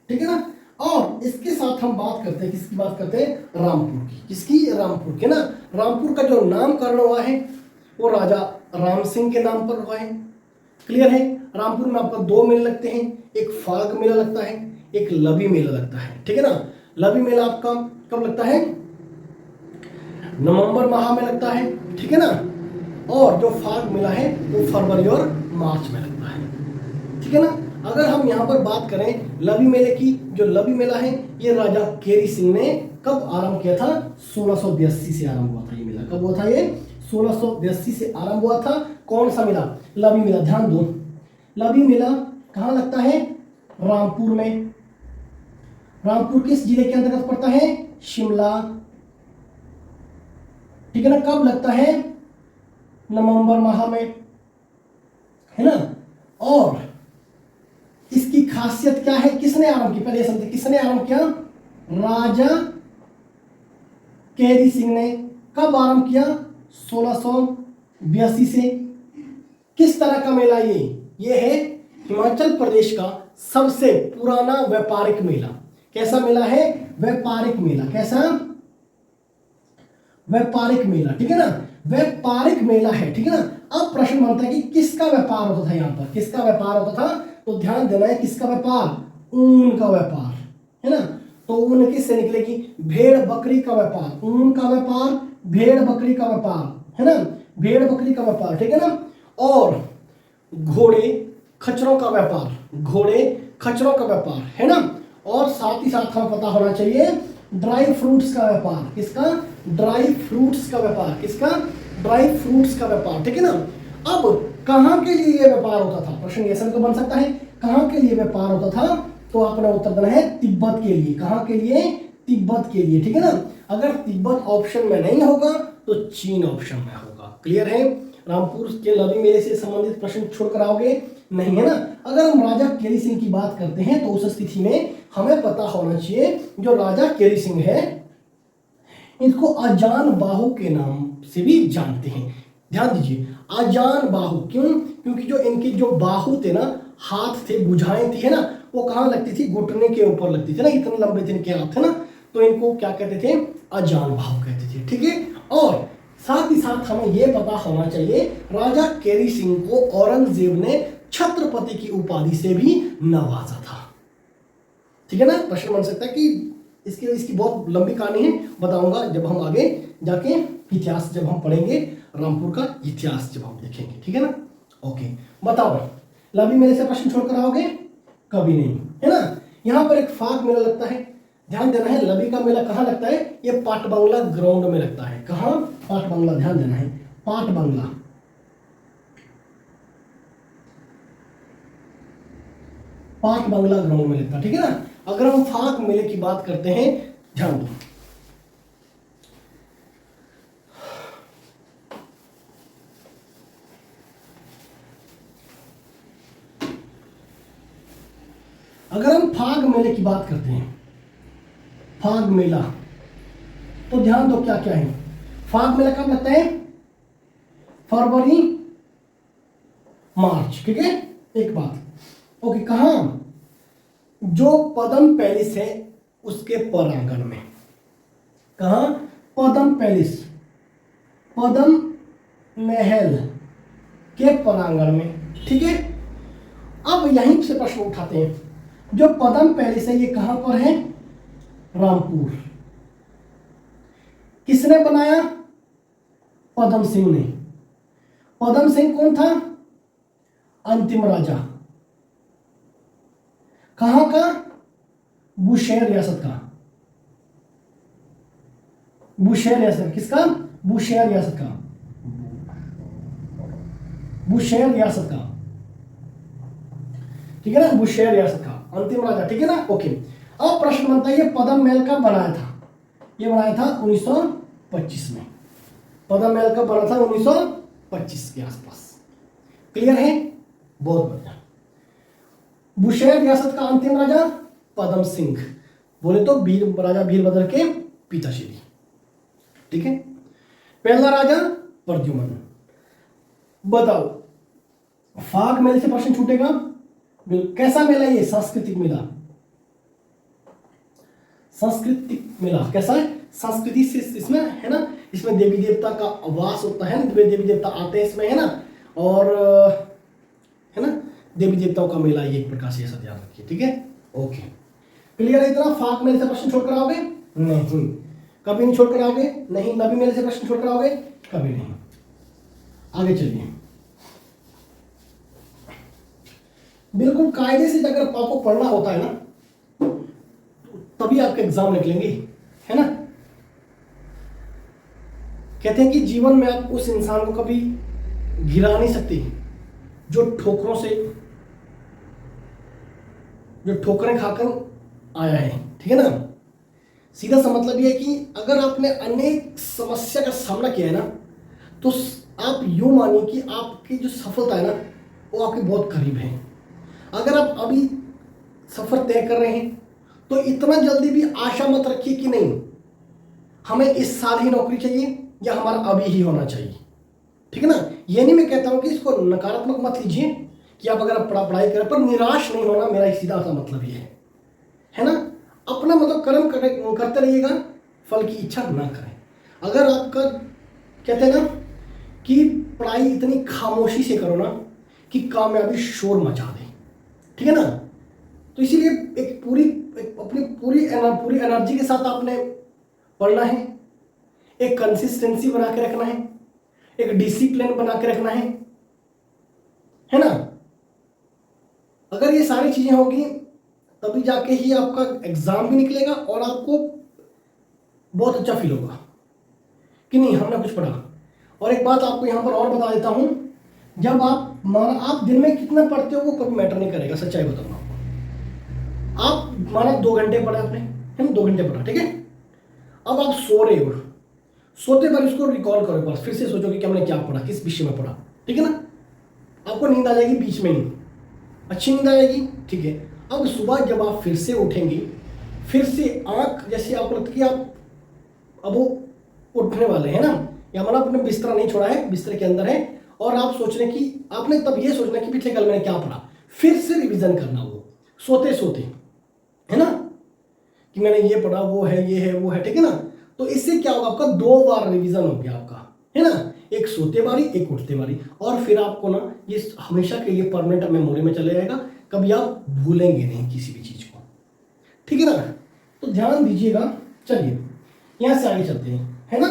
ठीक है ना। और इसके साथ हम बात करते हैं, किसकी बात करते हैं? रामपुर की। किसकी? रामपुर के ना। रामपुर का जो नामकरण हुआ है वो राजा राम सिंह के नाम पर हुआ है। क्लियर है? रामपुर में आपको 2 मेले लगते हैं, एक फाग मेला लगता है, एक लवी मेला लगता है, ठीक है ना। लवी मेला आपका कब लगता है? नवंबर माह में लगता है, ठीक है ना। और जो फाग मेला है वो फरवरी और मार्च में लगता है, ठीक है ना। अगर हम यहाँ पर बात करें लवी मेले की, जो लवी मेला है ये राजा केरी सिंह ने कब आरंभ किया था? 1682 से आरंभ हुआ था ये मेला। कब हुआ था ये? 1682 से आरंभ हुआ था। कौन सा मेला? लवी मेला। ध्यान दो, लवी मेला कहाँ लगता है? रामपुर में। रामपुर किस जिले के अंतर्गत पड़ता है? शिमला। ठीक है ना। कब लगता है? नवंबर माह में, है ना। और इसकी खासियत क्या है? किसने आरंभ की? पहले समझे, किसने आरंभ किया? राजा केरी सिंह ने। कब आरंभ किया? 1682 से। किस तरह का मेला ये है हिमाचल प्रदेश का सबसे पुराना व्यापारिक मेला। कैसा मेला है? व्यापारिक मेला। कैसा? व्यापारिक मेला। ठीक है ना, व्यापारिक मेला है। ठीक है ना। अब प्रश्न बनता है कि किसका व्यापार होता था? यहां पर किसका व्यापार होता था? तो ध्यान देना है, किसका व्यापार? ऊन का व्यापार, है ना। तो ऊन किससे निकलेगी? भेड़ बकरी का व्यापार। ऊन का व्यापार, भेड़ बकरी का व्यापार, है ना, भेड़ बकरी का व्यापार। ठीक है ना। और घोड़े खच्चरों का व्यापार, घोड़े खच्चरों का व्यापार, है ना। और साथ ही साथ हमें पता होना चाहिए ड्राई फ्रूट्स का व्यापार। किसका? ड्राई फ्रूट्स का व्यापार। किसका? ड्राई फ्रूट्स का व्यापार। ठीक है ना। अब कहां के लिए यह व्यापार होता था? प्रश्न ऐसा तो बन सकता है, कहां के लिए व्यापार होता था? तो आपने उत्तर देना है तिब्बत के लिए। कहां के लिए? तिब्बत के लिए। ठीक है ना। अगर तिब्बत ऑप्शन में नहीं होगा तो चीन ऑप्शन में होगा। क्लियर है? रामपुर के लवी मेले से संबंधित प्रश्न छोड़कर आओगे नहीं, है ना। अगर हम राजा केरी सिंह की बात करते हैं तो उस स्थिति में हमें पता होना चाहिए जो राजा केरी सिंह है इनको अजान बाहु के नाम से भी जानते हैं। ध्यान दीजिए, अजान बाहु। क्यों? क्योंकि जो इनके जो बाहु थे ना, हाथ थे, भुजाएं थी, है ना, वो कहाँ लगती थी? घुटने के ऊपर लगती थी ना, इतने लंबे थे इनके हाथ, है ना। तो इनको क्या कहते थे? अजान बाहु कहते थे। ठीक है। और साथ ही साथ हमें यह पता होना चाहिए राजा केरी सिंह को औरंगजेब ने छत्रपति की उपाधि से भी नवाजा था। ठीक है ना। प्रश्न बन सकता है कि इसकी बहुत लंबी कहानी है, बताऊंगा जब हम आगे जाके इतिहास जब हम पढ़ेंगे, रामपुर का इतिहास जब हम देखेंगे। ठीक है ना। ओके, बताओ लवी मेले से प्रश्न छोड़कर आओगे? कभी नहीं, है ना। यहाँ पर एक फाग मेला लगता है, ध्यान देना है। लवी का मेला कहाँ लगता है? ये पाट बंगला ग्राउंड में लगता है। कहाँ? पाट बंगला, ध्यान देना है, पाट बंगला। पाट बंगला ग्राउंड में लगता है। ठीक है ना। अगर हम फाग मेले की बात करते हैं, ध्यान दो, अगर हम फाग मेले की बात करते हैं, फाग मेला, तो ध्यान दो क्या क्या है। फाग मेला कब लगता है? फरवरी मार्च। ठीक है, एक बात। ओके, कहां? जो पदम पैलेस है उसके परांगण में। कहां? पदम पैलेस, पदम महल के परांगण में। ठीक है। अब यहीं से प्रश्न उठाते हैं, जो पदम पैलेस है ये कहां पर है? रामपुर। किसने बनाया? पदम सिंह ने। पदम सिंह कौन था? अंतिम राजा। कहां का? बुशेर रियासत का। बुशेर रियासत किसका? बुशेर रियासत का। बुशेर रियासत का। ठीक है ना, बुशेर रियासत का अंतिम राजा। ठीक है ना। ओके, अब प्रश्न बनता है ये पदम महल कब बनाया था? ये बनाया था 1925 में। पदम महल कब बना था? 1925 के आसपास। क्लियर है? बहुत बढ़िया। बुशेर रियासत का अंतिम राजा पदम सिंह, बोले तो राजा वीरभद्र के पिताश्री। ठीक है। पहला राजा प्रद्युम्न। बताओ, फाग मेले से प्रश्न छूटेगा? कैसा मेला ये? सांस्कृतिक मेला। सांस्कृतिक मेला कैसा है? संस्कृति से इसमें, है ना, इसमें देवी देवता का वास होता है ना, देवी देवता आते हैं इसमें, है ना। और है ना, देवी देवताओं का मेला ये एक प्रकार से, ऐसा ध्यान रखिए। ठीक है। ओके, क्लियर है इतना? फाग मेले से प्रश्न छोड़कर आओगे? नहीं, कभी नहीं छोड़कर आओगे। नहीं, लवी मेले से प्रश्न छोड़कर आओगे? कभी नहीं। आगे चलिए। बिल्कुल कायदे से अगर आपको पढ़ना होता है ना, तभी आपके एग्जाम निकलेंगे, है ना। कहते हैं कि जीवन में आप उस इंसान को कभी गिरा नहीं सकते जो ठोकरों से, जो ठोकरें खाकर आया है। ठीक है ना। सीधा सा मतलब ये है कि अगर आपने अनेक समस्या का सामना किया है ना, तो आप यूँ मानिए कि आपकी जो सफलता है ना वो आपके बहुत करीब है। अगर आप अभी सफ़र तय कर रहे हैं तो इतना जल्दी भी आशा मत रखिए कि नहीं हमें इस साल ही नौकरी चाहिए या हमारा अभी ही होना चाहिए, ठीक है ना। ये नहीं मैं कहता हूँ कि इसको नकारात्मक मत लीजिए कि आप अगर पढ़ाई करें, पर निराश नहीं होना मेरा सीधा सा मतलब ये है ना। अपना मतलब कर्म करते रहिएगा, फल की इच्छा ना करें। अगर आपका कहते हैं ना कि पढ़ाई इतनी खामोशी से करो ना कि कामयाबी शोर मचा दे, ठीक है ना। तो इसीलिए अपनी पूरी एनर्जी के साथ आपने पढ़ना है, एक कंसिस्टेंसी बना के रखना है, एक डिसिप्लिन बना के रखना है ना। अगर ये सारी चीजें होगी तभी जाके ही आपका एग्जाम भी निकलेगा और आपको बहुत अच्छा फील होगा कि नहीं हमने कुछ पढ़ा। और एक बात आपको यहाँ पर और बता देता हूँ, जब आप दिन में कितना पढ़ते हो वो कभी मैटर नहीं करेगा, सच्चाई बताऊँ आपको। आप माना 2 घंटे पढ़े आपने, है ना, 2 घंटे पढ़ा, ठीक है। अब आप सो रहे हो, सोते बार इसको रिकॉल करो, बस फिर से सोचोगे कि हमने क्या पढ़ा, किस विषय में पढ़ा, ठीक है ना। आपको नींद आ जाएगी बीच में ही, अच्छी नींद आएगी, ठीक है। अब सुबह जब आप फिर से उठेंगे, फिर से आंख जैसे आपको लगता है कि आप अब वो उठने वाले हैं ना, या मतलब आपने बिस्तरा नहीं छोड़ा है, बिस्तर के अंदर है, और आप सोच रहे कि आपने तब ये सोचना कि पिछले कल मैंने क्या पढ़ा, फिर से रिवीजन करना वो सोते सोते, है ना, कि मैंने ये पढ़ा, वो है, ये है, वो है, ठीक है ना। तो इससे क्या होगा, आपका 2 बार रिवीजन हो गया आपका, है ना, एक सोते बारी एक उठते बारी, और फिर आपको ना ये हमेशा के लिए परमानेंट मेमोरी में चले जाएगा, कभी आप भूलेंगे नहीं किसी भी चीज को, ठीक है ना। तो ध्यान दीजिएगा। चलिए यहां से आगे चलते हैं, है ना।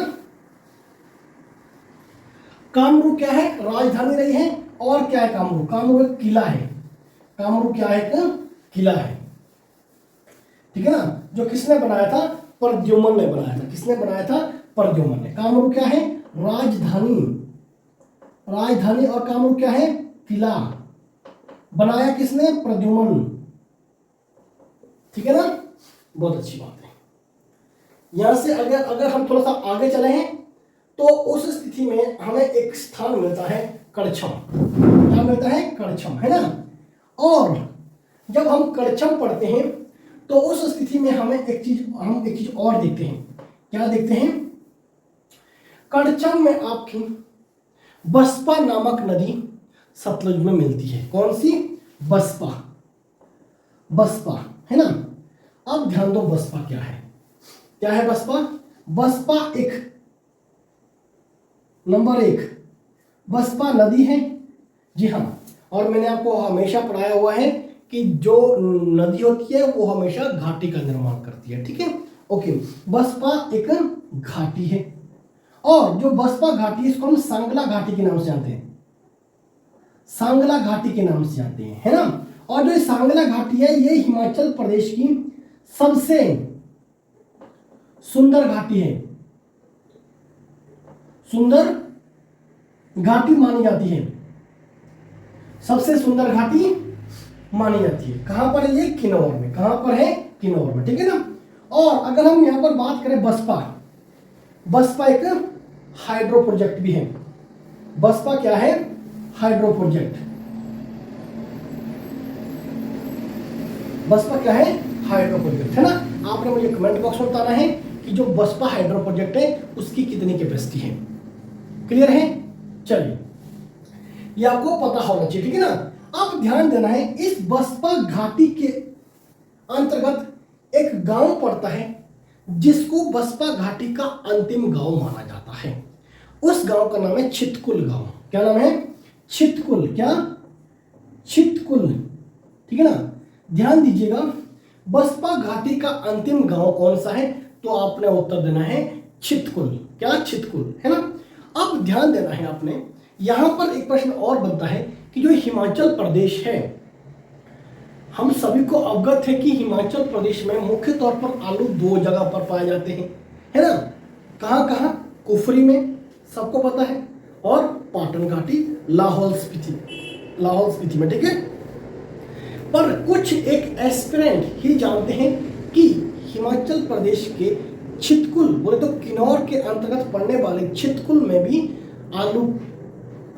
कामरूप क्या है, राजधानी रही है, और क्या है कामरूप, कामरूप एक किला है, कामरूप क्या है, किला है, ठीक है ना, जो किसने बनाया था, प्रद्युम्न ने बनाया था। किसने बनाया था, प्रद्युम्न ने। कामरूप क्या है, राजधानी, राजधानी, और कामरूप क्या है, किला, बनाया किसने, प्रद्युम्न, ठीक है ना। बहुत अच्छी बात है। यहां से अगर हम थोड़ा सा आगे चले हैं तो उस स्थिति में हमें एक स्थान मिलता है कड़छम, क्या मिलता है, कड़छम, है ना। और जब हम कड़छम पढ़ते हैं तो उस स्थिति में हम एक चीज और देखते हैं। क्या देखते हैं, कड़छम में आपकी बसपा नामक नदी सतलुज में मिलती है। कौन सी, बसपा, बसपा, है ना। अब ध्यान दो, बसपा क्या है, क्या है बसपा, बसपा एक नंबर 1 बसपा नदी है, जी हाँ। और मैंने आपको हमेशा पढ़ाया हुआ है कि जो नदी होती है वो हमेशा घाटी का निर्माण करती है, ठीक है, ओके। बसपा एक घाटी है, और जो बसपा घाटी है इसको हम सांगला घाटी के नाम से जानते हैं, सांगला घाटी के नाम से जानते हैं, है ना। और जो सांगला घाटी है ये हिमाचल प्रदेश की सबसे सुंदर घाटी है, सुंदर घाटी मानी जाती है, सबसे सुंदर घाटी मानी जाती है। कहां पर है ये, किन्नौर में। कहां पर है, किन्नौर में, ठीक है ना। और अगर हम यहां पर बात करें बसपा, बसपा एक हाइड्रो प्रोजेक्ट भी है। बसपा क्या है, हाइड्रो प्रोजेक्ट, बसपा क्या है, हाइड्रो प्रोजेक्ट, है ना। आपने मुझे कमेंट बॉक्स में बताना है कि जो बसपा हाइड्रो प्रोजेक्ट है उसकी कितनी कैपेसिटी है, क्लियर है। चलिए ये आपको पता होना चाहिए, ठीक है ना। अब ध्यान देना है, इस बसपा घाटी के अंतर्गत एक गांव पड़ता है जिसको बसपा घाटी का अंतिम गांव माना जाता है। उस गांव का नाम है छितकुल गांव। क्या नाम है, छितकुल, क्या, छितकुल, ठीक है ना। ध्यान दीजिएगा, बसपा घाटी का अंतिम गांव कौन सा है, तो आपने उत्तर देना है छितकुल, क्या, छितकुल, है ना। अब ध्यान देना है आपने, यहां पर एक प्रश्न और बनता है कि जो हिमाचल प्रदेश है, हम सभी को अवगत है कि हिमाचल प्रदेश में मुख्य तौर पर आलू 2 जगह पर पाए जाते हैं, है ना। कहां कहां, कुफरी में, सबको पता है, और पाटन घाटी, लाहौल स्पीति, लाहौल स्पीति में, ठीक है। पर कुछ एक एस्पिरेंट ही जानते हैं कि हिमाचल प्रदेश के छितकुल, बोले तो किन्नौर के अंतर्गत पड़ने वाले छितकुल में भी आलू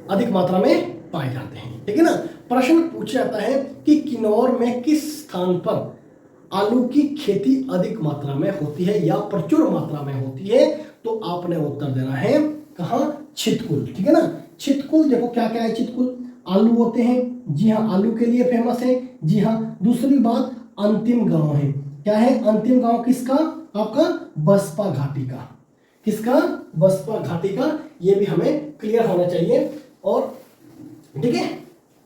अधिक मात्रा में पाए जाते हैं। ठीक है ना। प्रश्न पूछा जाता है कि किन्नौर में किस स्थान पर आलू की खेती अधिक मात्रा में होती है या प्रचुर मात्रा में होती है, तो आपने उत्तर देना है कहाँ, छितकुल। ठीक है ना। छितकुल देखो क्या क्या है, छितकुल आलू होते हैं, जी हाँ, आलू के लिए फेमस है, जी हाँ। दूसरी बात अंतिम गांव है, क्या है अंतिम गांव किसका, आपका बसपा घाटी का, किसका, बसपा घाटी का, ये भी हमें क्लियर होना चाहिए। और ठीक है,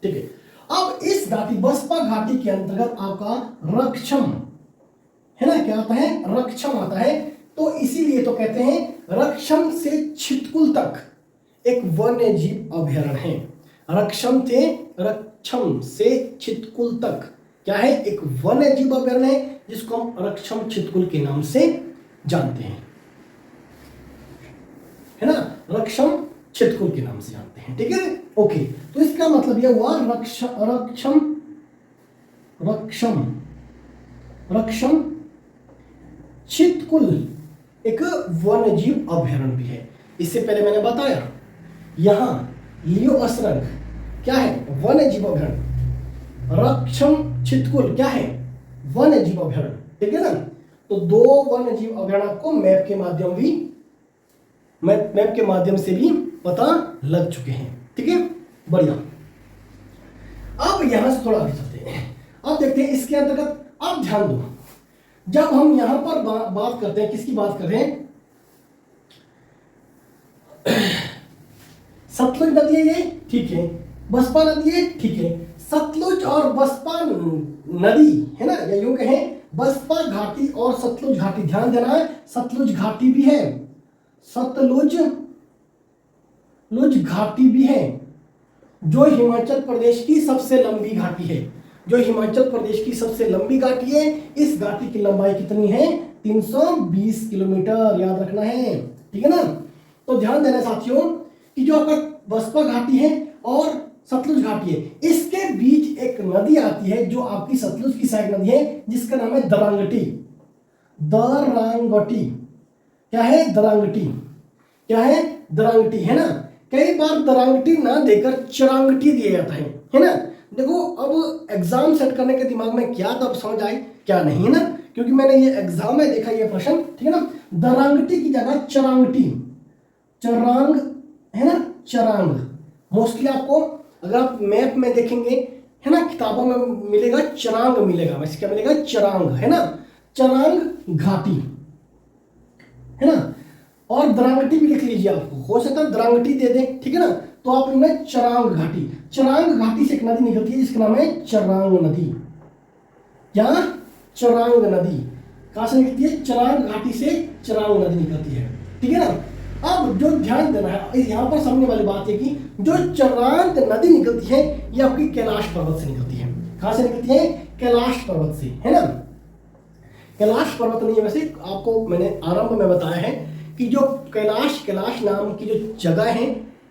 ठीक है। अब इस घाटी बसपा घाटी के अंतर्गत आपका रक्षम है ना, क्या आता है, रक्षम आता है, तो इसीलिए तो कहते हैं रक्षम से छितकुल तक एक वन्य जीव अभयारण्य है। रक्षम से छितकुल तक क्या है, एक वन्य जीव अभयारण्य है, जिसको हम रक्षम छितकुल के नाम से जानते हैं, है ना, रक्षम छितकुल के नाम से जानते हैं। ठीक है, ओके। तो इसका मतलब यह हुआ रक्षम छितकुल एक वन्य जीव अभयारण्य भी है। इससे पहले मैंने बताया यहां लियो असरंग क्या है, वन्य जीव अभयारण्य, रक्षम छितकुल क्या है, वन्य जीव अभयारण्य। ठीक है ना। तो दो वन्य जीव अभयारण्य को मैप के माध्यम से भी पता लग चुके हैं। ठीक है, बढ़िया। अब यहां से थोड़ा आगे चलते हैं, अब देखते हैं इसके अंतर्गत। अब ध्यान दो, जब हम यहां पर बात करते हैं, किसकी बात कर रहे हैं, सतलुज नदी है ये, ठीक है, बसपा नदी है, ठीक है। सतलुज और बसपा नदी है ना, या यूं कहें बसपा घाटी और सतलुज घाटी, ध्यान देना है, सतलुज घाटी भी है, सतलुज घाटी भी है, जो हिमाचल प्रदेश की सबसे लंबी घाटी है, जो हिमाचल प्रदेश की सबसे लंबी घाटी है। इस घाटी की लंबाई कितनी है, 320 किलोमीटर, याद रखना है। ठीक है ना। तो ध्यान देना साथियों कि जो आपका बसपा घाटी है और सतलुज घाटी है, इसके बीच एक नदी आती है जो आपकी सतलुज की साइड नदी है, जिसका नाम है दरांगटी। क्या है, दरांगटी, क्या है, दरांगटी, है ना। कई बार दरांगटी ना देकर चरांगटी दिया जाता है ना। देखो अब एग्जाम सेट करने के दिमाग में क्या तब समझ आए क्या नहीं, है ना, क्योंकि मैंने ये एग्जाम में देखा ये प्रश्न। ठीक है ना। दरांगटी की जगह चरांगटी, चरांग है ना, चरांग। मोस्टली आपको अगर आप मैप में देखेंगे है ना, किताबों में मिलेगा चरांग मिलेगा, वैसे क्या मिलेगा, चरांग, है ना, चरांग घाटी, है ना। और दरांगटी भी लिख लीजिए, आपको हो सकता है दरांगटी दे दें, ठीक है ना। तो आप इनमें चरांग घाटी से एक नदी निकलती है जिसका नाम है चरांग नदी। क्या, चरांग नदी कहां से निकलती है, चरांग घाटी से चरांग नदी निकलती है। ठीक है ना। अब जो ध्यान देना है यहां पर समझने वाली बात है कि जो चरांग नदी निकलती है ये आपकी कैलाश पर्वत से निकलती है। कहां से निकलती है, कैलाश पर्वत से, है ना। कैलाश पर्वत नहीं है, वैसे आपको मैंने आरंभ में बताया है कि जो कैलाश नाम की जो जगह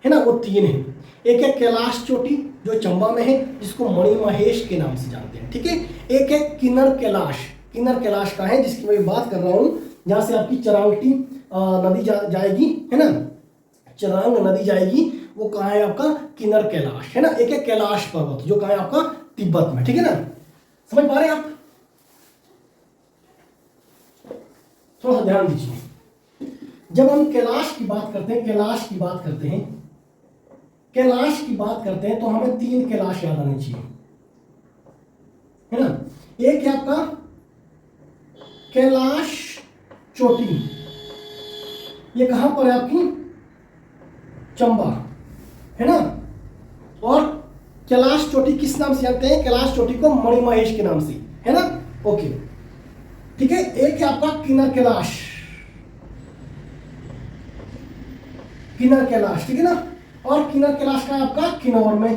है ना, वो 3 है। एक है कैलाश चोटी जो चंबा में है, जिसको मणि महेश के नाम से जानते हैं। ठीक है। एक है किन्नर कैलाश का है, जिसकी मैं बात कर रहा हूं, जहां से आपकी चरांगटी नदी जाएगी, है ना, चरांग नदी जाएगी, वो कहाँ है आपका, किन्नर कैलाश, है ना। एक है कैलाश पर्वत जो कहाँ है आपका, तिब्बत में। ठीक है ना, समझ पा रहे हैं आप, थोड़ा ध्यान दीजिए। जब हम कैलाश की बात करते हैं तो हमें 3 कैलाश याद आने चाहिए, है ना। एक है आपका कैलाश चोटी, ये कहां पर है आपकी, चंबा, है ना। और कैलाश चोटी किस नाम से जानते हैं, कैलाश चोटी को मणि महेश के नाम से, है ना। ओके, ठीक है। एक है आपका किन्नर कैलाश, ठीक है ना। और किन्नर कैलाश का है आपका किन्नौर में,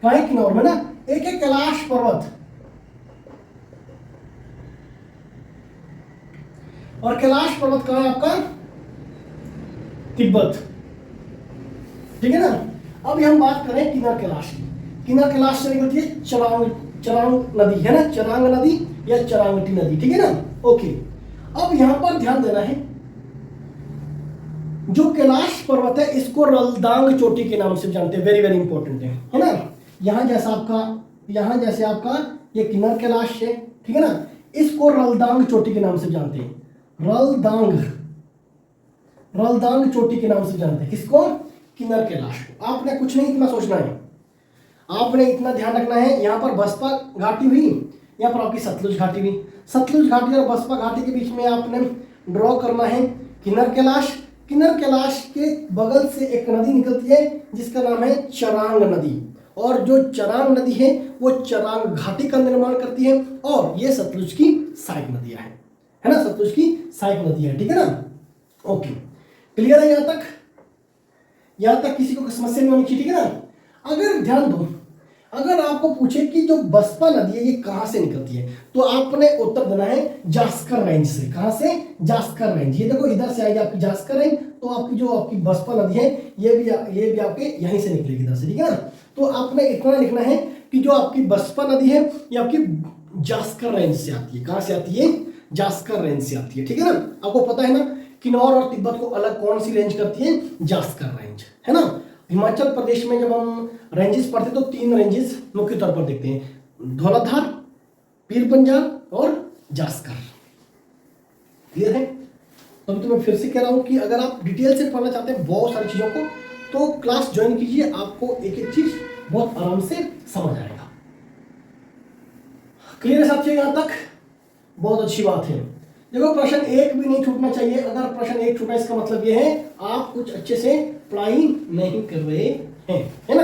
कहां है, किन्नौर में ना। एक है कैलाश पर्वत, और कैलाश पर्वत कहां है आपका, तिब्बत, ठीक है ना। अब हम बात करें किन्नर कैलाश की। किन्नर कैलाश से निकलती है चरांग नदी, है ना, चरांग नदी, या चरांगटी नदी, ठीक है ना। ओके, अब यहां पर ध्यान देना है, जो कैलाश पर्वत है इसको रलदांग चोटी के नाम से जानते हैं, वेरी वेरी इंपॉर्टेंट है ना। यहां जैसे आपका ये किन्नर कैलाश है, ठीक है ना, इसको रलदांग चोटी के नाम से जानते हैं, रलदांग चोटी के नाम से जानते हैं। किसको? किन्नर कैलाश को। आपने कुछ नहीं इतना सोचना है, आपने इतना ध्यान रखना है, यहाँ पर बसपा घाटी हुई, यहाँ पर आपकी सतलुज घाटी हुई, सतलुज घाटी और बसपा घाटी के बीच में आपने ड्रॉ करना है किन्नर कैलाश। किन्नर कैलाश के बगल से एक नदी निकलती है जिसका नाम है चरांग नदी, और जो चरांग नदी है वो चरांग घाटी का निर्माण करती है, और ये सतलुज की सहायक नदियां हैं, है ना, सतलुज की सहायक नदी है, ठीक है ना। ओके, क्लियर है यहां तक किसी को समस्या नहीं होनी चाहिए, ठीक है ना। अगर ध्यान दो, अगर आपको पूछे कि जो बसपा नदी है ये कहां से निकलती है, तो आपने उत्तर देना है जास्कर रेंज से। कहां से? जास्कर रेंज। ये देखो इधर से आएगी आपकी जास्कर रेंज, तो आपकी जो आपकी बसपा नदी है ये भी आपके यहीं से निकलेगी इधर से, ठीक है ना। तो आपने इतना लिखना है कि जो आपकी बसपा नदी है ये आपकी जास्कर रेंज से आती है। कहां से आती है? जास्कर रेंज से आती है, ठीक है ना। आपको पता है ना किन्नौर और तिब्बत को अलग कौन सी रेंज करती है? जास्कर रेंज, है ना। हिमाचल प्रदेश में जब हम रेंजेस पढ़ते तो 3 रेंजेस मुख्य तौर पर देखते हैं, धौलाधार, पीर पंजाल और जास्कर। क्लियर है? तो मैं फिर से कह रहा हूं कि अगर आप डिटेल से पढ़ना चाहते हैं बहुत सारी चीजों को, तो क्लास ज्वाइन कीजिए, आपको एक एक चीज बहुत आराम से समझ आएगा। क्लियर है साथियों? यहां तक बहुत अच्छी बात है। देखो प्रश्न एक भी नहीं छूटना चाहिए, अगर प्रश्न एक छूटा इसका मतलब ये है आप कुछ अच्छे से पढ़ाई नहीं कर रहे हैं, है ना।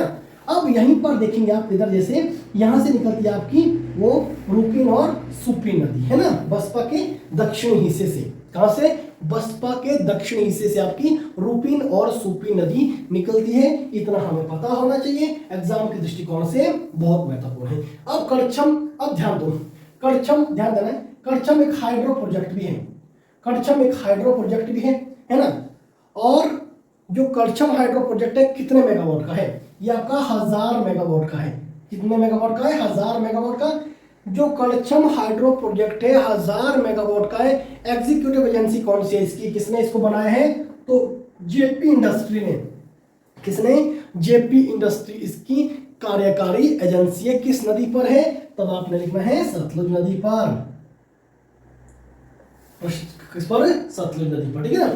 अब यहीं पर देखेंगे आप, इधर जैसे यहां से निकलती है आपकी वो रूपिन और सुपिन नदी, है ना, बसपा के दक्षिणी हिस्से से। कहां से? बसपा के दक्षिणी हिस्से से आपकी रूपिन और सुपिन नदी निकलती है। इतना हमें पता होना चाहिए, एग्जाम के दृष्टिकोण से बहुत महत्वपूर्ण है। अब कड़छम, अब ध्यान दो, कड़छम ध्यान देना है, कड़छम एक हाइड्रो प्रोजेक्ट भी है, कड़छम एक हाइड्रो प्रोजेक्ट भी है ना। और जो कड़छम हाइड्रो प्रोजेक्ट है कितने मेगावाट का है? ये आपका 1000 मेगावाट का है। कितने मेगावाट का है? 1000 मेगावाट का। जो कड़छम हाइड्रो प्रोजेक्ट है 1000 मेगावाट का है। एग्जीक्यूटिव एजेंसी कौन सी है इसकी? किसने इसको बनाया है? तो जेपी इंडस्ट्री ने। किसने? जेपी इंडस्ट्री इसकी कार्यकारी एजेंसी है। किस नदी पर है? तब आपने लिखना है सतलुज नदी पर। किस पर? सतलुज नदी पर, ठीक है ना।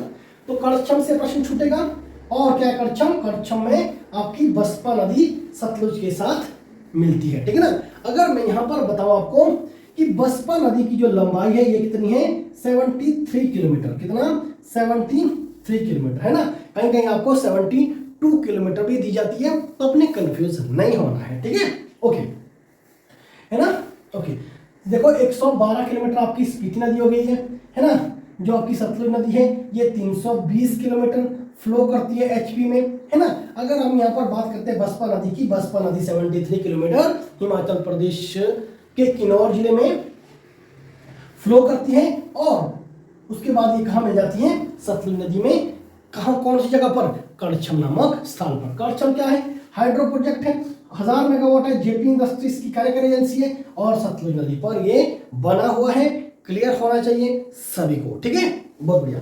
तो कड़छम से प्रश्न छूटेगा। और क्या कड़छम? कड़छम में आपकी बसपा नदी सतलुज के साथ मिलती है, ठीक है ना। अगर मैं यहां पर बताऊं आपको कि बसपा नदी की जो लंबाई है ये कितनी है? 73 किलोमीटर। कितना? 73 किलोमीटर, है ना। कहीं कहीं आपको 72 किलोमीटर भी दी जाती है, तो अपने कंफ्यूज नहीं होना है, ठीक है। ओके, है ना। ओके, देखो 112 किलोमीटर आपकी स्पीति नदी हो गई है ना। जो आपकी सतलुज नदी है ये 320 किलोमीटर फ्लो करती है एचपी में, है ना। अगर हम यहाँ पर बात करते हैं बसपा नदी की, बसपा नदी 73 किलोमीटर हिमाचल प्रदेश के किन्नौर जिले में फ्लो करती है, और उसके बाद ये कहाँ मिल जाती है? सतलुज नदी में। कहाँ, कौन सी जगह पर? कड़छम नामक स्थान पर। कड़छम क्या है? हाइड्रो प्रोजेक्ट है, 1000 मेगावाट है, जेपी इंडस्ट्रीज की कार्यकारी एजेंसी है, और सतलुज नदी पर ये बना हुआ है। क्लियर होना चाहिए सभी को, ठीक है, बहुत बढ़िया।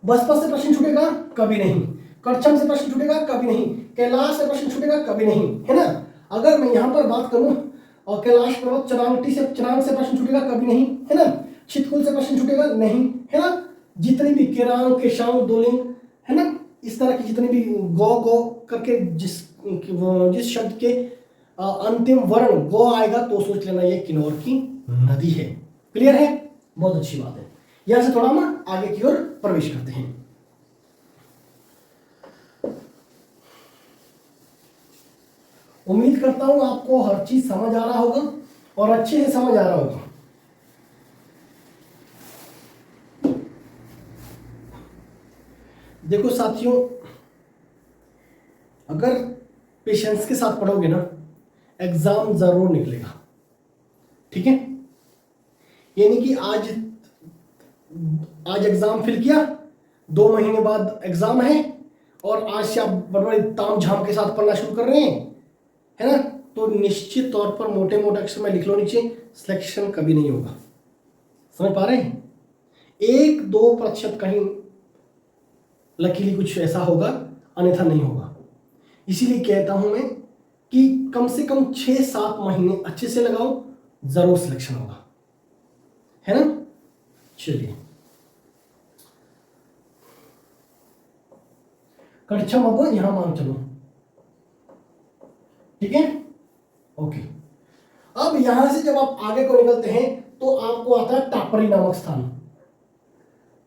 बसपा से प्रश्न छूटेगा? कभी नहीं। कड़छम से प्रश्न छूटेगा? कभी नहीं। कैलाश से प्रश्न छूटेगा? कभी नहीं, है ना। अगर मैं यहां पर बात करूं और कैलाश पर्वत चरांग से प्रश्न छूटेगा? कभी नहीं, है ना। छितकुल से प्रश्न छूटेगा? नहीं, है ना। जितनी भी केरांग, केशांग, दोलिंग, है ना, इस तरह की जितनी भी गो करके जिस शब्द के अंतिम वर्ण गो आएगा तो सोच लेना ये किन्नौर की नदी है। क्लियर है? बहुत अच्छी बात है। यहां से थोड़ा हम आगे की ओर प्रवेश करते हैं। उम्मीद करता हूं आपको हर चीज समझ आ रहा होगा और अच्छे से समझ आ रहा होगा। देखो साथियों, अगर पेशेंस के साथ पढ़ोगे ना एग्जाम जरूर निकलेगा, ठीक है। ये नहीं कि आज एग्जाम फिल किया, 2 महीने बाद एग्जाम है और आज से आप बड़े ताम झाम के साथ पढ़ना शुरू कर रहे हैं, है ना, तो निश्चित तौर पर मोटे मोटे अक्षर में लिख लो नीचे, सिलेक्शन कभी नहीं होगा। समझ पा रहे हैं? 1-2% कहीं लकीली कुछ ऐसा होगा, अन्यथा नहीं होगा। इसीलिए कहता हूं मैं कि कम से कम 6-7 महीने अच्छे से लगाओ, जरूर सिलेक्शन होगा, है ना। चलिए कक्षा अब यहां मान चलो, ठीक है, ओके। अब यहां से जब आप आगे को निकलते हैं तो आपको आता है टापरी नामक स्थान।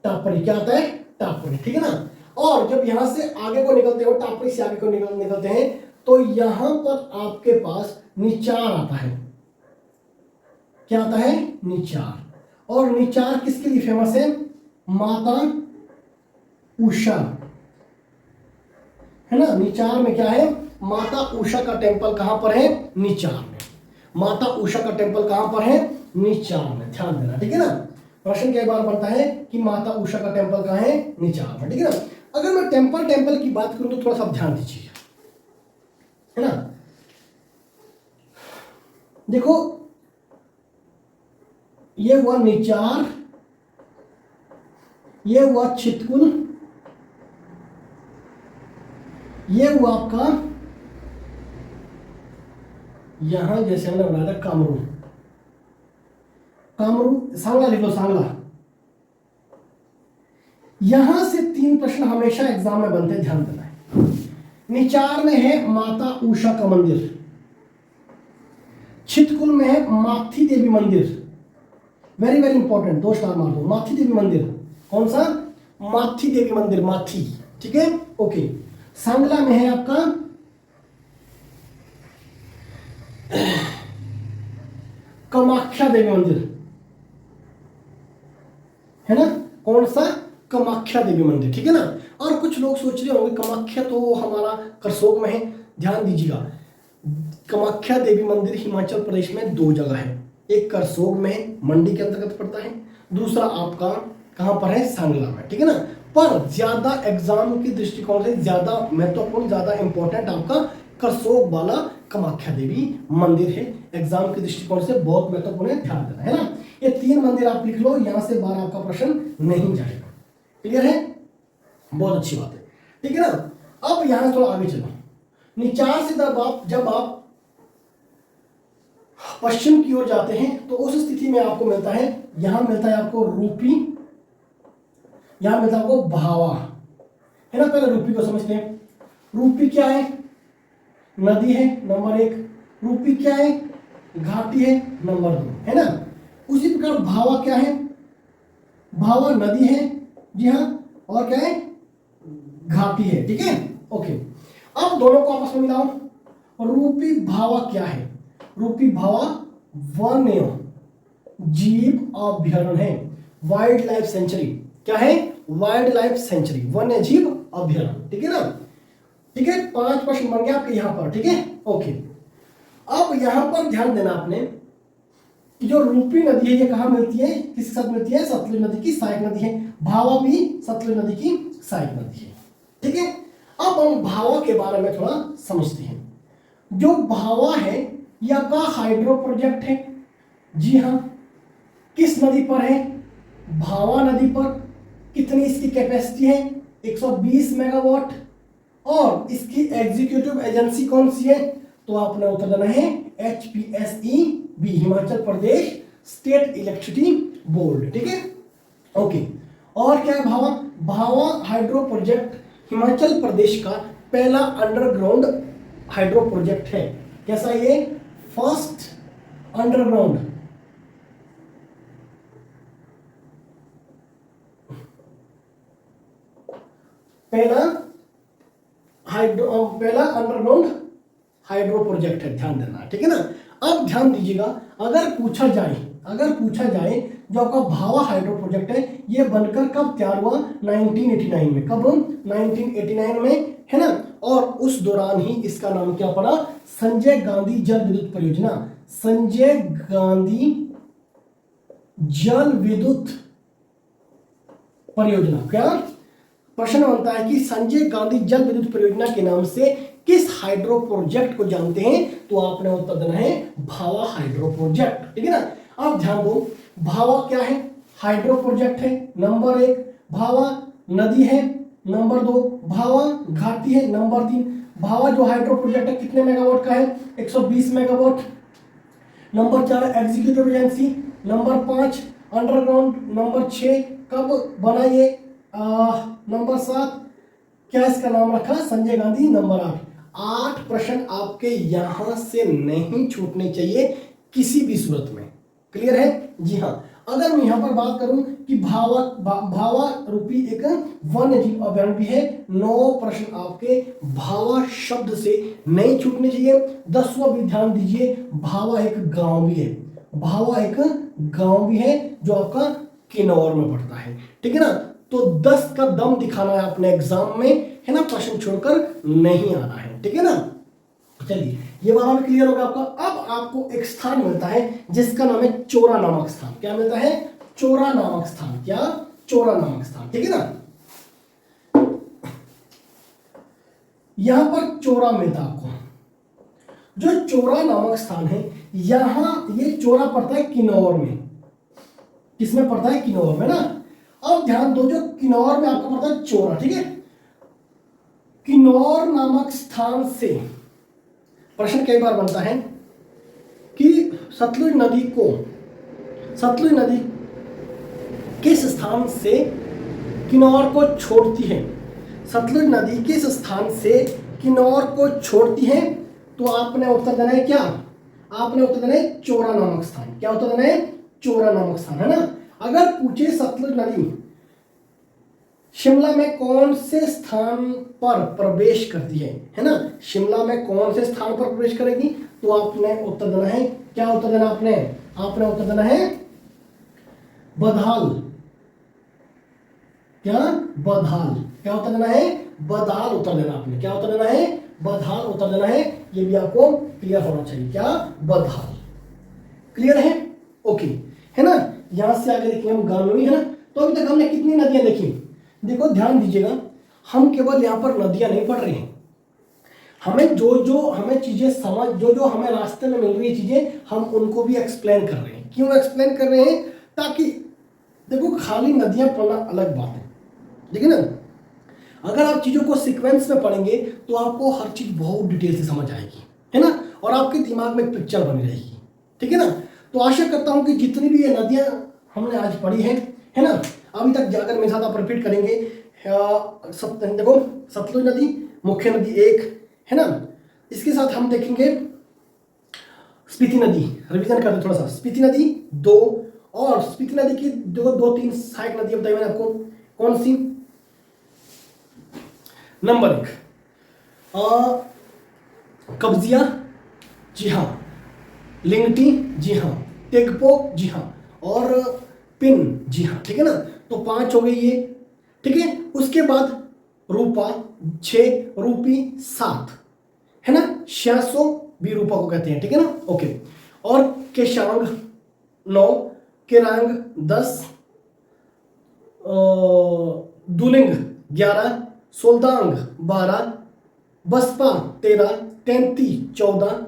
टापरी क्या आता है? टापरी, ठीक है ना। और जब यहां से आगे को निकलते हो, टापरी से आगे को निकलते हैं, तो यहां पर आपके पास निचार आता है। क्या आता है? निचार। और निचार किसके लिए फेमस है? माता उषा, है ना। निचार में क्या है? माता उषा का टेम्पल कहां पर है? निचार में। माता उषा का टेम्पल कहां पर है? निचार में, ध्यान देना, ठीक है ना। प्रश्न कई बार बनता है कि माता उषा का टेम्पल कहां है? निचार में, ठीक है ना। अगर मैं टेम्पल की बात करूं तो थोड़ा सा ध्यान दीजिए, है ना। देखो ये हुआ निचार, ये हुआ चितकुल, ये हुआ आपका यहां जैसे हमने बनाया था कामरू। कामरू, सांगला लिख लो, सांगला। यहां से 3 प्रश्न हमेशा एग्जाम में बनते, ध्यान देना है। निचार में है माता उषा का मंदिर, चितकुल में है माथी देवी मंदिर, वेरी वेरी इंपॉर्टेंट, 2 स्टार मार दो। माथी देवी मंदिर, कौन सा? माथी देवी मंदिर, माथी, ठीक है, ओके। सांगला में है आपका कामाख्या देवी मंदिर, है ना। कौन सा? कामाख्या देवी मंदिर, ठीक है ना। और कुछ लोग सोच रहे होंगे कामाख्या तो हमारा करसोग में है, ध्यान दीजिएगा। कामाख्या देवी मंदिर हिमाचल प्रदेश में 2 जगह है, एक करसोग में मंडी के अंतर्गत पड़ता है, दूसरा आपका कहां पर है? सांगला में, ठीक है ना। पर ज्यादा एग्जाम की दृष्टिकोण से ज्यादा महत्वपूर्ण, ज्यादा इंपॉर्टेंट आपका करसोग वाला कामाख्या देवी मंदिर है। एग्जाम के दृष्टिकोण से बहुत महत्वपूर्ण है, ध्यान देना, है ना। ये 3 मंदिर आप लिख लो, यहां से बाहर आपका प्रश्न नहीं जाएगा। क्लियर है? बहुत अच्छी बात है, ठीक है ना। अब यहां थोड़ा आगे चलो। निचार से जब आप पश्चिम की ओर जाते हैं तो उस स्थिति में आपको मिलता है, यहां मिलता है आपको रूपी, यहां मिलता है आपको भावा, है ना। पहले रूपी को समझते हैं। रूपी क्या है? नदी है, नंबर 1। रूपी क्या है? घाटी है, नंबर 2, है ना। उसी प्रकार भावा क्या है? भावा नदी है, जी हाँ, और क्या है? घाटी है, ठीक है, ओके। अब दोनों को आपस में मिलाओ। रूपी भावा क्या है? रूपी भावा वन्य जीव अभ्यारण्य है, वाइल्ड लाइफ सेंचुरी। क्या है? वाइल्ड लाइफ सेंचुरी, वन्य जीव अभ्यारण्य, ठीक है ना। ठीक है, 5 प्रश्न बन गया आपके यहां पर, ठीक है, ओके। अब यहां पर ध्यान देना आपने, जो रूपी नदी है ये कहां मिलती है? किसके साथ मिलती है? सतलुज नदी की सहायक नदी है। भावा भी सतलुज नदी की सहायक नदी है, ठीक है। अब हम भावा के बारे में थोड़ा समझते हैं। जो भावा है यह आपका हाइड्रो प्रोजेक्ट है, जी हाँ। किस नदी पर है? भावा नदी पर। कितनी इसकी कैपेसिटी है? 120 मेगावाट। और इसकी एग्जीक्यूटिव एजेंसी कौन सी है? तो आपने उत्तर देना है HPSEB, Himachal Pradesh state electricity board, ठीक है, ओके। और क्या है भावा? भावा हाइड्रो प्रोजेक्ट हिमाचल प्रदेश का पहला अंडरग्राउंड हाइड्रो प्रोजेक्ट है। कैसा? ये फर्स्ट अंडरग्राउंड, पहला अंडरग्राउंड हाइड्रो प्रोजेक्ट है, ध्यान देना, ठीक है ना। अब ध्यान दीजिएगा, अगर पूछा जाए जो आपका भावा हाइड्रो प्रोजेक्ट है ये बनकर कब तैयार हुआ? 1989 में। कब? 1989 में, है ना। और उस दौरान ही इसका नाम क्या पड़ा? संजय गांधी जल विद्युत परियोजना। संजय गांधी जल विद्युत परियोजना। क्या प्रश्न बनता है कि संजय गांधी जल विद्युत परियोजना के नाम से किस हाइड्रो प्रोजेक्ट को जानते हैं, तो आपने उत्तर देना है भावा हाइड्रो प्रोजेक्ट। ठीक है ना। अब ध्यान दो, भावा क्या है, हाइड्रो प्रोजेक्ट है नंबर 1, भावा नदी है नंबर 2, भावा घाटी है नंबर 3। भावा जो हाइड्रो प्रोजेक्ट है कितने मेगावाट का है, 120 megawatt. Number 4 executive agency, number 5 underground, number 6 कब बना ये, नंबर 7 क्या इसका नाम रखा, संजय गांधी, नंबर 8 प्रश्न आपके यहां से नहीं छूटने चाहिए किसी भी सूरत में। क्लियर है। जी हाँ, अगर मैं यहां पर बात करूं कि भावा रूपी एक वन्य जीव अभयारण्य भी है, 9 प्रश्न आपके भावा शब्द से नहीं छूटने चाहिए। 10वां भी ध्यान दीजिए, भावा एक गांव भी है, भावा एक गांव भी है जो आपका किन्नौर में पड़ता है। ठीक है ना। तो 10 का दम दिखाना है अपने एग्जाम में, है ना, प्रश्न छोड़कर नहीं आना है। ठीक है ना। चलिए, ये वाला भी क्लियर होगा आपका। अब आपको एक स्थान मिलता है जिसका नाम है चोरा नामक स्थान। क्या मिलता है, चोरा नामक स्थान। क्या, चोरा नामक स्थान। ठीक है ना। यहां पर चोरा मिलता आपको, जो चोरा नामक स्थान है, यहां ये चोरा पड़ता है किन्नौर में। किसमें पड़ता है, किन्नौर में ना। अब ध्यान दो, जो किन्नौर में आपको पड़ता है चोरा। ठीक है। किन्नौर नामक स्थान से प्रश्न कई बार बनता है कि सतलुज नदी किस स्थान से किन्नौर को छोड़ती है, सतलुज नदी किस स्थान से किन्नौर को छोड़ती है, तो आपने उत्तर देना है क्या, आपने उत्तर देना है चोरा नामक स्थान। क्या उत्तर देना है, चोरा नामक स्थान, है ना। अगर पूछे सतलुज नदी शिमला में कौन से स्थान पर प्रवेश करती है ना, शिमला में कौन से स्थान पर प्रवेश करेगी, तो आपने उत्तर देना है, क्या उत्तर देना आपने उत्तर देना है बधाल। क्या, बधाल। क्या उत्तर देना है, बधाल उत्तर देना आपने। क्या उत्तर देना है, बधाल उत्तर देना है। ये भी आपको क्लियर होना चाहिए। क्या, बधाल। क्लियर है, ओके, है ना। यहां से आगे देखिए हम गानवी, है ना। तो अभी तक हमने कितनी नदियां देखी, देखो ध्यान दीजिएगा, हम केवल यहां पर नदियां नहीं पढ़ रहे हैं, हमें जो हमें चीजें समझ, जो हमें रास्ते में मिल रही है चीजें, हम उनको भी एक्सप्लेन कर रहे हैं। क्यों एक्सप्लेन कर रहे हैं, ताकि देखो खाली नदियां पढ़ना अलग बात है, ठीक है ना। अगर आप चीजों को सीक्वेंस में पढ़ेंगे तो आपको हर चीज बहुत डिटेल से समझ आएगी, है ना, और आपके दिमाग में एक पिक्चर बनी रहेगी। ठीक है ना। तो आशा करता हूं कि जितनी भी ये नदियां हमने आज पढ़ी है ना, अभी तक जाकर मेरे साथ आप रिपीट करेंगे। देखो, सतलुज नदी मुख्य नदी 1, है ना। इसके साथ हम देखेंगे स्पीति नदी, रिवीजन करते थोड़ा सा। स्पीति नदी 2, और स्पीति नदी की 2-3 सहायक नदी बताई मैंने आपको, कौन सी। नंबर 1 कब्जिया, जी हाँ, लिंगटी, जी हाँ, टेगपो, जी हाँ, और पिन, जी हाँ। ठीक है ना। तो 5 हो गई ये। ठीक है। उसके बाद रूपा 6, रूपी 7, है ना, 600 भी रूपा को कहते हैं। ठीक है ना, ओके। और केशांग 9, केरांग 10, दुलिंग 11, सोल्दांग 12, बसपा 13, तेंती 14,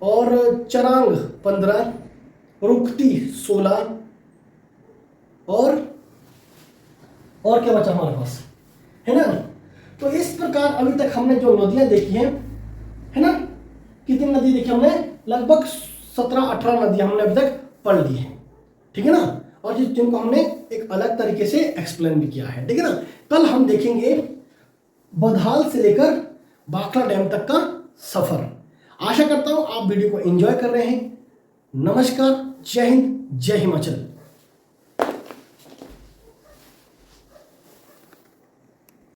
और चरांग 15, रुकती 16, और क्या बचा हमारे पास, है ना। तो इस प्रकार अभी तक हमने जो नदियां देखी हैं, है ना, कितनी नदी देखी हमने, लगभग 17-18 नदियां हमने अभी तक पढ़ ली हैं। ठीक है ना। और जिनको हमने एक अलग तरीके से एक्सप्लेन भी किया है। ठीक है ना। कल हम देखेंगे बधाल से लेकर भाखड़ा डैम तक का सफर। आशा करता हूं आप वीडियो को एंजॉय कर रहे हैं। नमस्कार, जय हिंद, जय हिमाचल।